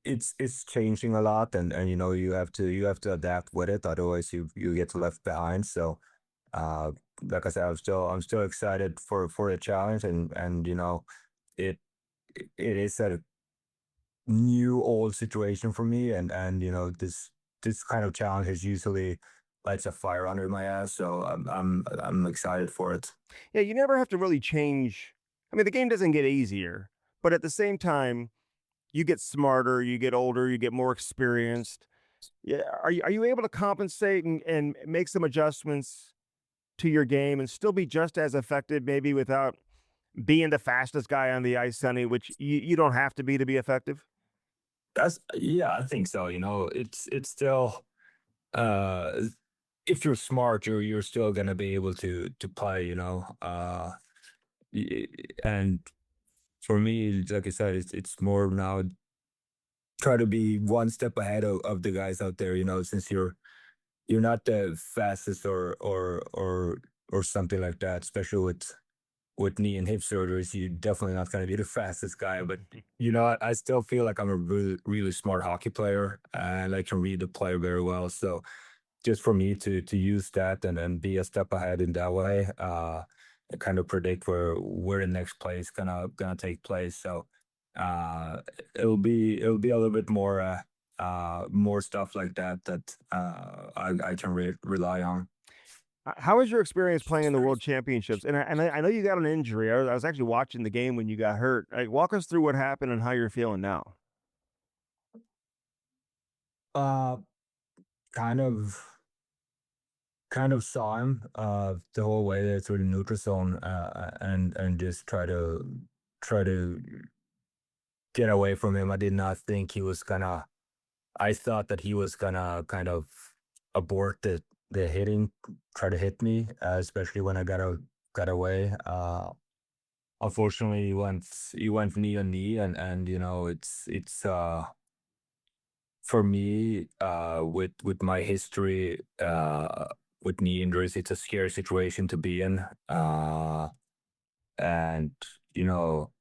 it's changing a lot, and you have to adapt with it, otherwise you get left behind. So uh like I said, I'm still excited for the challenge, and it it is a new old situation for me, and this kind of challenge is usually lights a fire under my ass, so I'm excited for it. Yeah, you never have to really change. I mean, the game doesn't get easier, but at the same time, you get smarter, you get older, you get more experienced. Yeah, are you able to compensate and make some adjustments to your game and still be just as effective, maybe without being the fastest guy on the ice, Sonny, which you don't have to be effective? That's Yeah, I think so. It's still, uh if you're smart, you're still gonna be able to play, y- and for me, like I said, it's more now try to be one step ahead of the guys out there, since you're not the fastest or something like that, especially with knee and hip surgeries. You're definitely not going to be the fastest guy, but I still feel like I'm a really, really smart hockey player, and I can read the player very well. So just for me to use that and be a step ahead in that way, and kind of predict where the next play is gonna take place. So uh it'll be a little bit more stuff like that I can rely on. How was your experience playing in the World Championships? And I know you got an injury. I was actually watching the game when you got hurt. Like, walk us through what happened and how you're feeling now. uh kind of kind of saw him the whole way there through the neutral zone, and just try to get away from him. I did not think he was gonna I thought that he was gonna kind of abort the hitting, try to hit me, especially when I got away. unfortunately he went knee on knee, and it's for me, with my history with knee injuries, it's a scary situation to be in. And you know,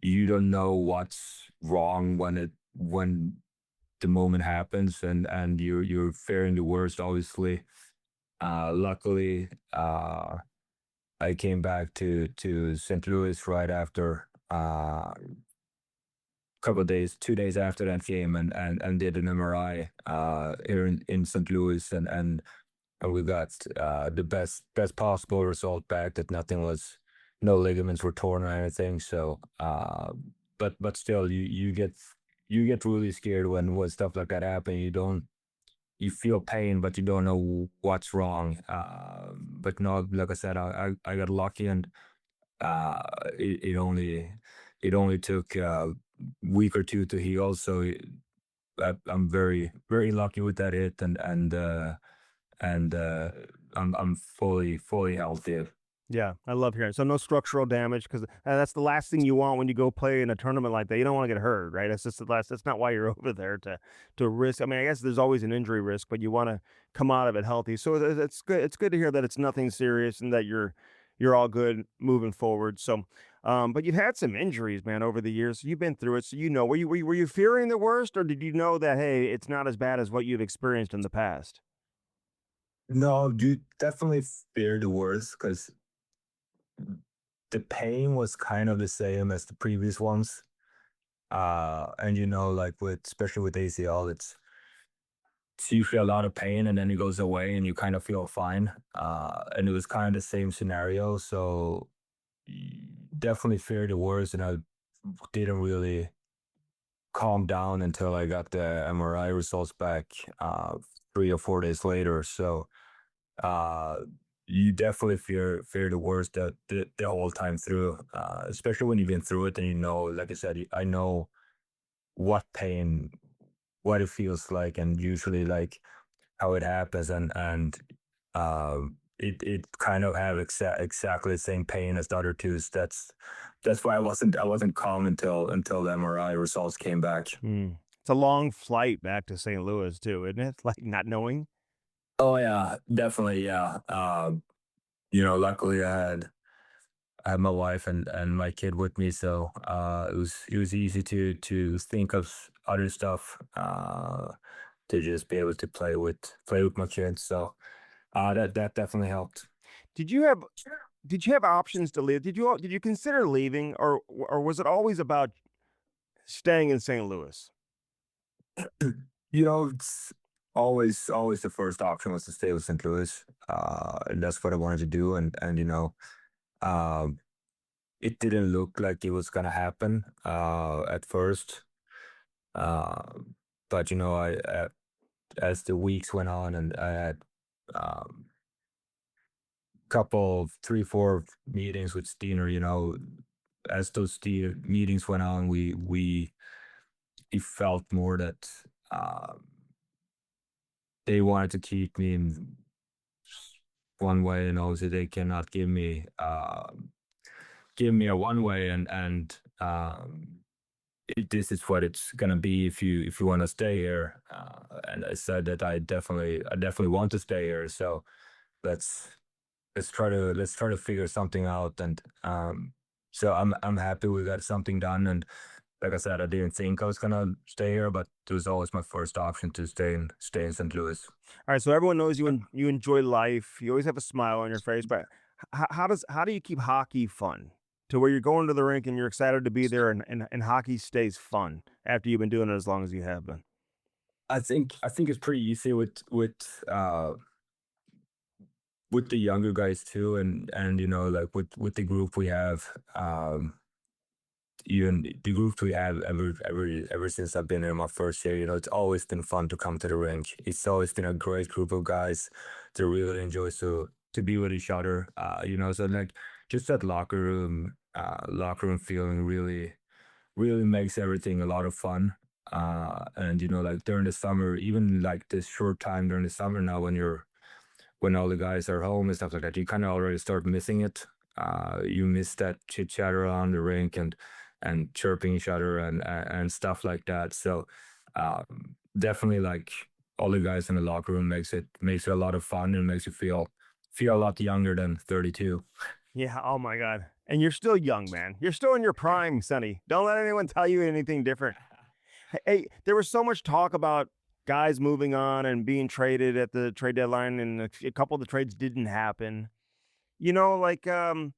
you don't know what's wrong when the moment happens, and you're fearing the worst, obviously. Luckily, I came back to St. Louis right after couple of days, 2 days after that game, and did an MRI here in St. Louis, and we got the best possible result back, that nothing was, no ligaments were torn or anything. So, but still, you get really scared when stuff like that happen. You feel pain, but you don't know what's wrong. But no, like I said, I got lucky, and uh, it only took a week or two to heal. So I'm very lucky with that hit, and I'm fully healthy. Yeah, I love hearing it. So no structural damage, because that's the last thing you want when you go play in a tournament like that. You don't want to get hurt, right? That's just the last. That's not why you're over there to risk. I mean, I guess there's always an injury risk, but you want to come out of it healthy. So it's good. It's good to hear that it's nothing serious and that you're all good moving forward. So, but you've had some injuries, man, over the years. You've been through it, so you know. Were you fearing the worst, or did you know that, hey, it's not as bad as what you've experienced in the past? No, you definitely fear the worst, because the pain was kind of the same as the previous ones. And like especially with ACL, it's usually a lot of pain, and then it goes away and you kind of feel fine. And it was kind of the same scenario. So definitely fear the worst, and I didn't really calm down until I got the MRI results back 3 or 4 days later. So uh, you definitely fear the worst the whole time through, especially when you've been through it, and like I said, I know what pain, what it feels like, and usually like how it happens, and it kind of have exactly the same pain as the other two. So that's why I wasn't calm until the MRI results came back. Mm. It's a long flight back to St. Louis too, isn't it? Like not knowing. Oh yeah, definitely, yeah. Luckily I had my wife and my kid with me, so it was easy to think of other stuff, to just be able to play with my kids. So that definitely helped. Did you have did you have options to leave? Did you consider leaving, or was it always about staying in St. Louis? It's always the first option was to stay with St. Louis, and that's what I wanted to do. And um, it didn't look like it was gonna happen at first, uh, but as the weeks went on, and I had um, couple 3 4 meetings with Steiner. As those meetings went on, we it felt more that um, they wanted to keep me in one way, and obviously they cannot give me a one way, and this is what it's gonna be if you want to stay here. And I said that I definitely want to stay here. So let's let's try to figure something out. And so I'm happy we got something done. And like I said, I didn't think I was gonna stay here, but it was always my first option to stay in St. Louis. All right, so everyone knows you enjoy life. You always have a smile on your face, but how do you keep hockey fun to where you're going to the rink and you're excited to be there, and hockey stays fun after you've been doing it as long as you have been? I think it's pretty easy with the younger guys too, and like with the group we have. Even the group we have ever since I've been in my first year, it's always been fun to come to the rink. It's always been a great group of guys that really enjoys to be with each other. So like just that locker room feeling really makes everything a lot of fun. And like during the summer, even like this short time during the summer now, when all the guys are home and stuff like that, you kind of already start missing it. You miss that chit chatter on the rink and chirping each other and stuff like that. So definitely like all the guys in the locker room makes it a lot of fun and makes you feel a lot younger than 32. Yeah. Oh my God. And you're still young, man. You're still in your prime, Sonny. Don't let anyone tell you anything different. Hey, there was so much talk about guys moving on and being traded at the trade deadline, and a couple of the trades didn't happen. You know, like how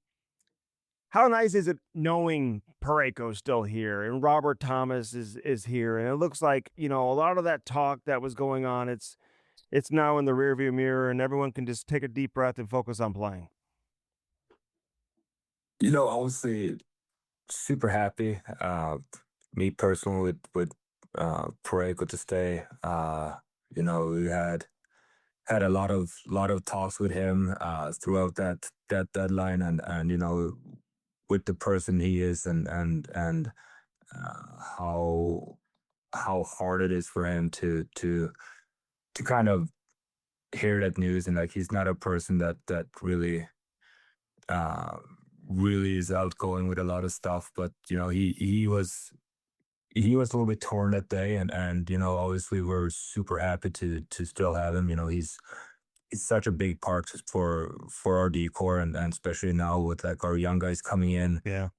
nice is it knowing Parayko's still here and Robert Thomas is here, and it looks like, you know, a lot of that talk that was going on, it's now in the rearview mirror, and everyone can just take a deep breath and focus on playing. Obviously super happy. Me personally with Parayko to stay. We had a lot of talks with him throughout that deadline, and with the person he is, and how hard it is for him to kind of hear that news, and like he's not a person that uh really is outgoing with a lot of stuff, but he was a little bit torn that day, and obviously we're super happy to still have him. He's such a big part for our decor, and especially now with like our young guys coming in, Yeah.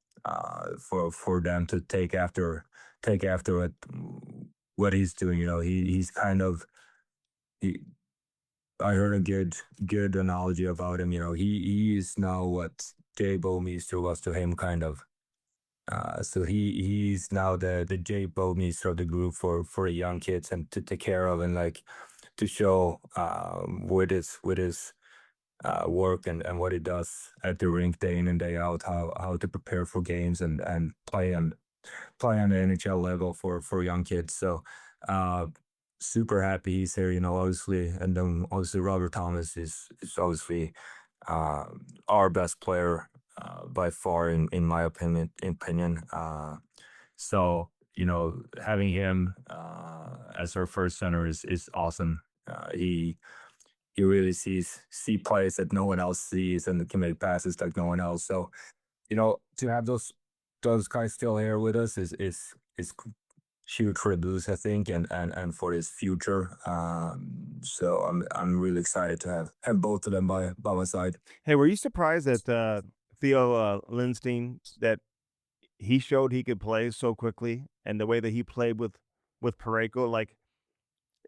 for them to take after what he's doing. He's kind of he. I heard a good analogy about him. He is now what Jay Bowmeister was to him, kind of. So he's now the Jay Bowmeister of the group for the young kids, and to take care of, and like to show with his work and what he does at the rink day in and day out, how to prepare for games and play on the NHL level for young kids. So uh, super happy he's here, obviously. And then obviously Robert Thomas is obviously uh, our best player by far in my opinion. So having him as our first center is awesome. He really see plays that no one else sees, and can make passes like no one else. So to have those guys still here with us is huge for the Blues, I think, and for his future. So I'm really excited to have both of them by my side. Hey, were you surprised that Theo Lindstein, that he showed he could play so quickly, and the way that he played with Parayko? Like,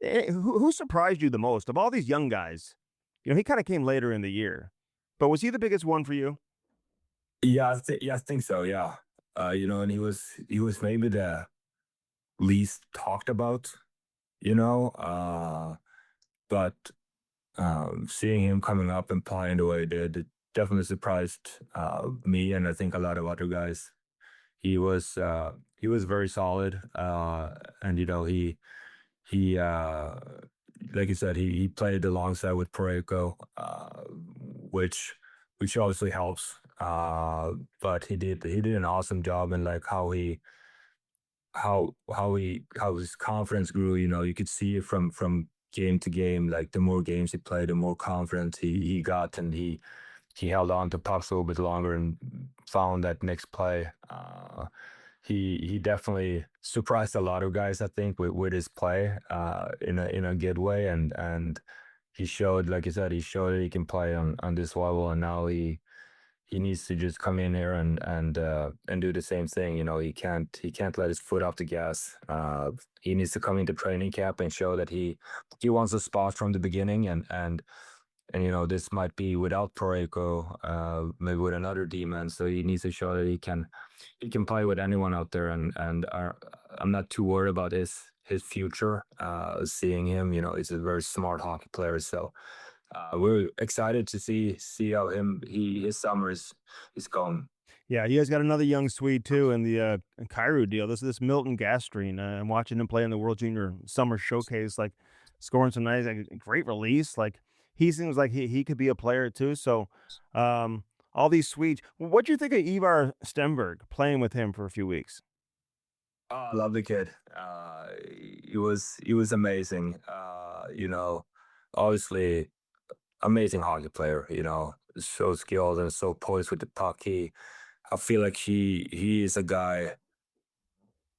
who surprised you the most of all these young guys? He kind of came later in the year, but was he the biggest one for you? Yeah, I think so. Yeah, and he was maybe the least talked about. But seeing him coming up and playing the way he did, it definitely surprised me, and I think a lot of other guys. He was very solid, and he like you said, he played alongside with Parayko, which obviously helps. But he did an awesome job in like how his confidence grew. You could see it from game to game. Like the more games he played, the more confident he got, and he held on to pucks a little bit longer and found that next play. He definitely surprised a lot of guys, I think, with his play in a good way, and he showed, like you said, he showed that he can play on this level, and now he needs to just come in here and do the same thing. He can't let his foot off the gas. He needs to come into training camp and show that he wants a spot from the beginning, and this might be without Parayko, maybe with another D-man. So he needs to show that he can play with anyone out there, and I'm not too worried about his future. Seeing him, he's a very smart hockey player. So we're excited to see how his summer is going. Yeah, you guys got another young Swede too in the Kyrou deal. This Milton Gastreen. I'm watching him play in the World Junior Summer Showcase, like scoring some nice, like, great release. Like he seems like he could be a player too. So all these Swedes. What do you think of Ivar Stenberg playing with him for a few weeks? Oh, I love the kid. He was amazing. Obviously amazing hockey player. so skilled and so poised with the puck. I feel like he is a guy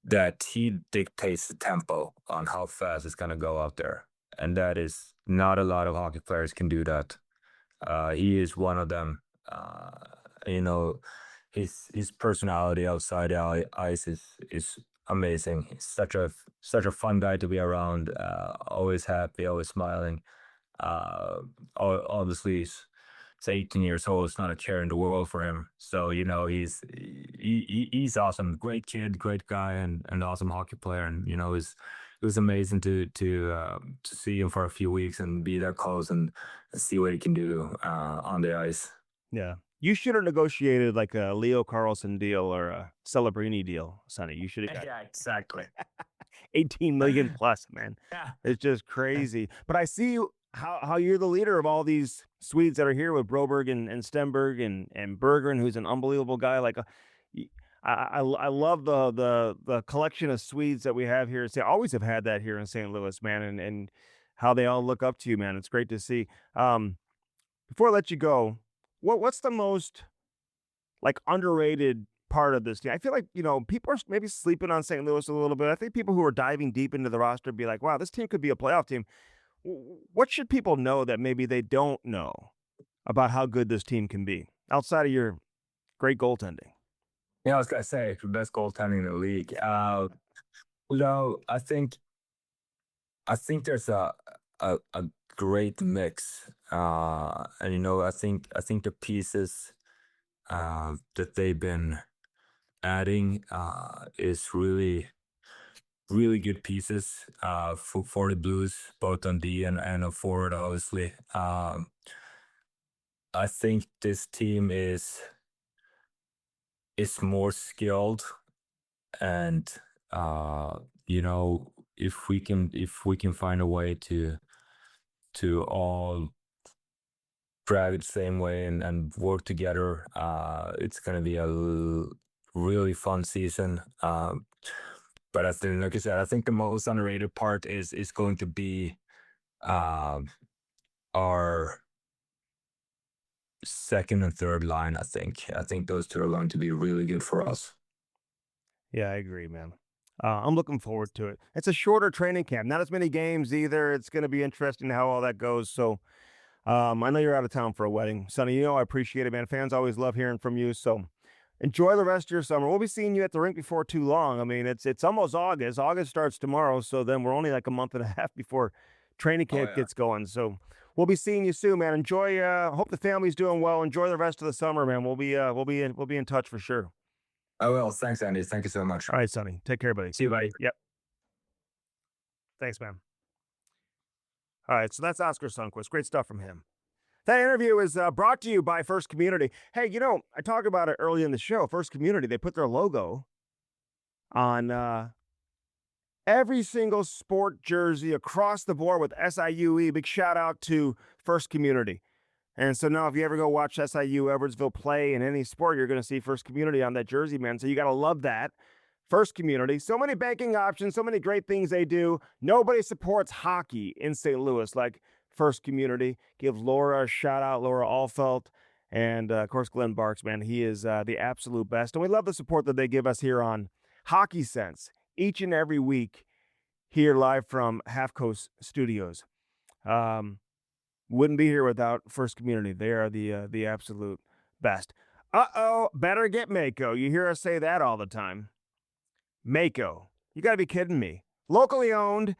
that he dictates the tempo on how fast it's gonna go out there, and that is not a lot of hockey players can do that. He is one of them. Uh, you know, his personality outside the ice is amazing. He's such a fun guy to be around. Always happy, always smiling. Obviously, he's 18 years old. It's not a care in the world for him. So he's awesome. Great kid, great guy, and awesome hockey player. And it was amazing to see him for a few weeks and be that close and see what he can do on the ice. Yeah. You should have negotiated like a Leo Carlson deal or a Celebrini deal, Sonny. You should have got Yeah, exactly. 18 million plus, man. Yeah. It's just crazy. But I see how you're the leader of all these Swedes that are here with Broberg and Stenberg and Berggren, who's an unbelievable guy. Like, I love the collection of Swedes that we have here. I always have had that here in St. Louis, man, and how they all look up to you, man. It's great to see. Before I let you go, what's the most like underrated part of this team? I feel like, people are maybe sleeping on St. Louis a little bit. I think people who are diving deep into the roster be like, wow, this team could be a playoff team. What should people know that maybe they don't know about how good this team can be outside of your great goaltending? Yeah, I was gonna say the best goaltending in the league. I think there's a great mix, and I think the pieces that they've been adding is really really good pieces for the Blues, both on D and on forward, obviously. I think this team is more skilled, and if we can find a way to all drag it the same way and work together, it's gonna be a really fun season. But I think, like I said, I think the most underrated part is going to be um, our second and third line. I think those two are going to be really good for us. Yeah, I agree, man. I'm looking forward to it. It's a shorter training camp, not as many games either. It's going to be interesting how all that goes. So I know you're out of town for a wedding. Sonny, I appreciate it, man. Fans always love hearing from you. So enjoy the rest of your summer. We'll be seeing you at the rink before too long. I mean, it's almost August. August starts tomorrow, so then we're only like a month and a half before training camp yeah. gets going. So we'll be seeing you soon, man. Enjoy. Hope the family's doing well. Enjoy the rest of the summer, man. We'll be in touch for sure. Oh well, thanks, Andy. Thank you so much. All right, Sonny. Take care, buddy. See you, buddy. Yep. Thanks, man. All right, so that's Oskar Sundqvist. Great stuff from him. That interview is brought to you by First Community. Hey, I talked about it early in the show. First Community, they put their logo on every single sport jersey across the board with SIUE. Big shout out to First Community. And so now if you ever go watch SIU Edwardsville play in any sport, you're going to see First Community on that jersey, man. So you got to love that. First Community. So many banking options, so many great things they do. Nobody supports hockey in St. Louis like First Community. Give Laura a shout out, Laura Alfelt. And, of course, Glenn Barks, man. He is the absolute best. And we love the support that they give us here on Hockey Sense each and every week here live from Half Coast Studios. Wouldn't be here without First Community. They are the absolute best. Better get Mako. You hear us say that all the time. Mako. You got to be kidding me. Locally owned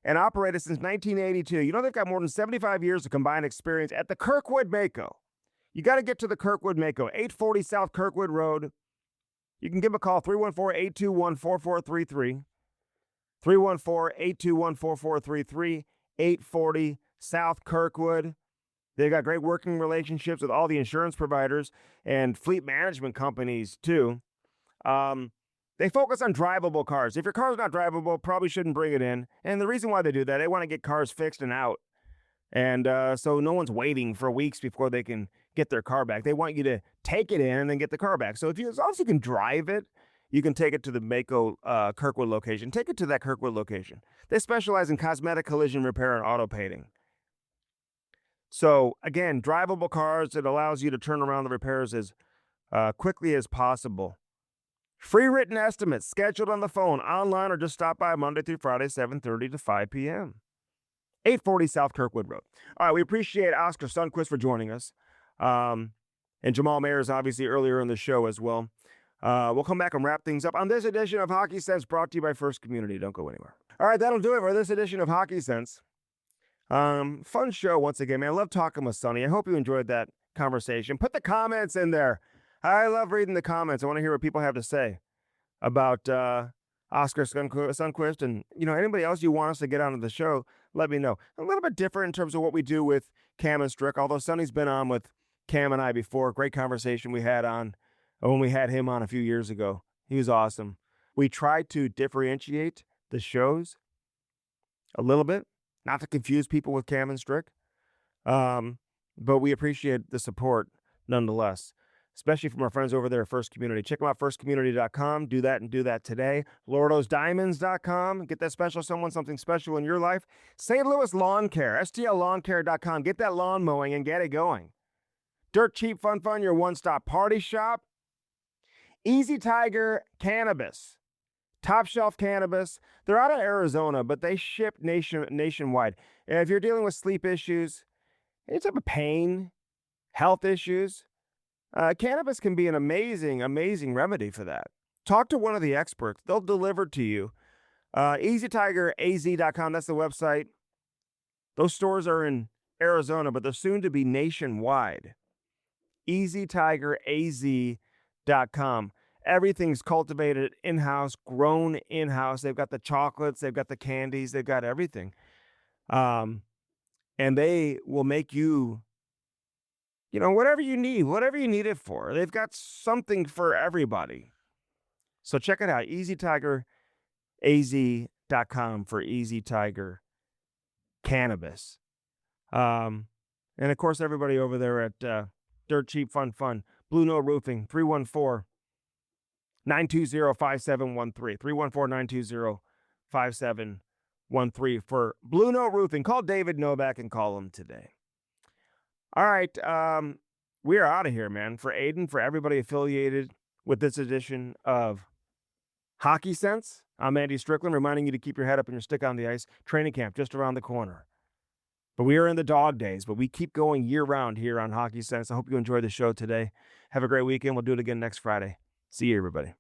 and operated since 1982. They've got more than 75 years of combined experience at the Kirkwood Mako. You got to get to the Kirkwood Mako, 840 South Kirkwood Road. You can give them a call, 314-821-4433. 314-821-4433, 840 South Kirkwood. They've got great working relationships with all the insurance providers and fleet management companies, too. They focus on drivable cars. If your car's not drivable, probably shouldn't bring it in. And the reason why they do that, they want to get cars fixed and out. And so no one's waiting for weeks before they can get their car back. They want you to take it in and then get the car back. So as long as you can drive it, you can take it to the Mako Kirkwood location. Take it to that Kirkwood location. They specialize in cosmetic collision repair and auto painting. So again, drivable cars, it allows you to turn around the repairs as quickly as possible. Free written estimates scheduled on the phone, online, or just stop by Monday through Friday, 7:30 to 5 p.m. 840 South Kirkwood Road. All right, we appreciate Oskar Sundqvist for joining us. And Jamal Mayers, obviously, earlier in the show as well. We'll come back and wrap things up on this edition of Hockey Sense, brought to you by First Community. Don't go anywhere. All right, that'll do it for this edition of Hockey Sense. Fun show once again, man. I love talking with Sonny. I hope you enjoyed that conversation. Put the comments in there. I love reading the comments. I want to hear what people have to say about Oskar Sundqvist, and anybody else you want us to get onto the show. Let me know. A little bit different in terms of what we do with Cam and Strick. Although Sonny's been on with Cam and I before. Great conversation we had on when we had him on a few years ago. He was awesome. We tried to differentiate the shows a little bit, not to confuse people with Cam and Strick. But we appreciate the support nonetheless, especially from our friends over there at First Community. Check them out, firstcommunity.com. Do that today. Lordo'sDiamonds.com. Get that special someone, something special in your life. St. Louis Lawn Care, STLLawnCare.com. Get that lawn mowing and get it going. Dirt Cheap Fun, your one-stop party shop. Easy Tiger Cannabis. Top Shelf Cannabis. They're out of Arizona, but they ship nationwide. And if you're dealing with sleep issues, any type of pain, health issues, cannabis can be an amazing remedy for that. Talk to one of the experts. They'll deliver to you. EasyTigerAZ.com, that's the website. Those stores are in Arizona, but they're soon to be nationwide. EasyTigerAZ.com. Everything's cultivated in-house, grown in-house. They've got the chocolates, they've got the candies, they've got everything. And they will make you, whatever you need it for. They've got something for everybody. So check it out, EasyTigerAZ.com for Easy Tiger Cannabis. And of course, everybody over there at Dirt Cheap Fun, Blue Note Roofing, 314-920-5713. 314-920-5713 for Blue Note Roofing. Call David Novak and call him today. All right, we are out of here, man. For Aiden, for everybody affiliated with this edition of Hockey Sense, I'm Andy Strickland, reminding you to keep your head up and your stick on the ice. Training camp just around the corner. But we are in the dog days, but we keep going year-round here on Hockey Sense. I hope you enjoyed the show today. Have a great weekend. We'll do it again next Friday. See you, everybody.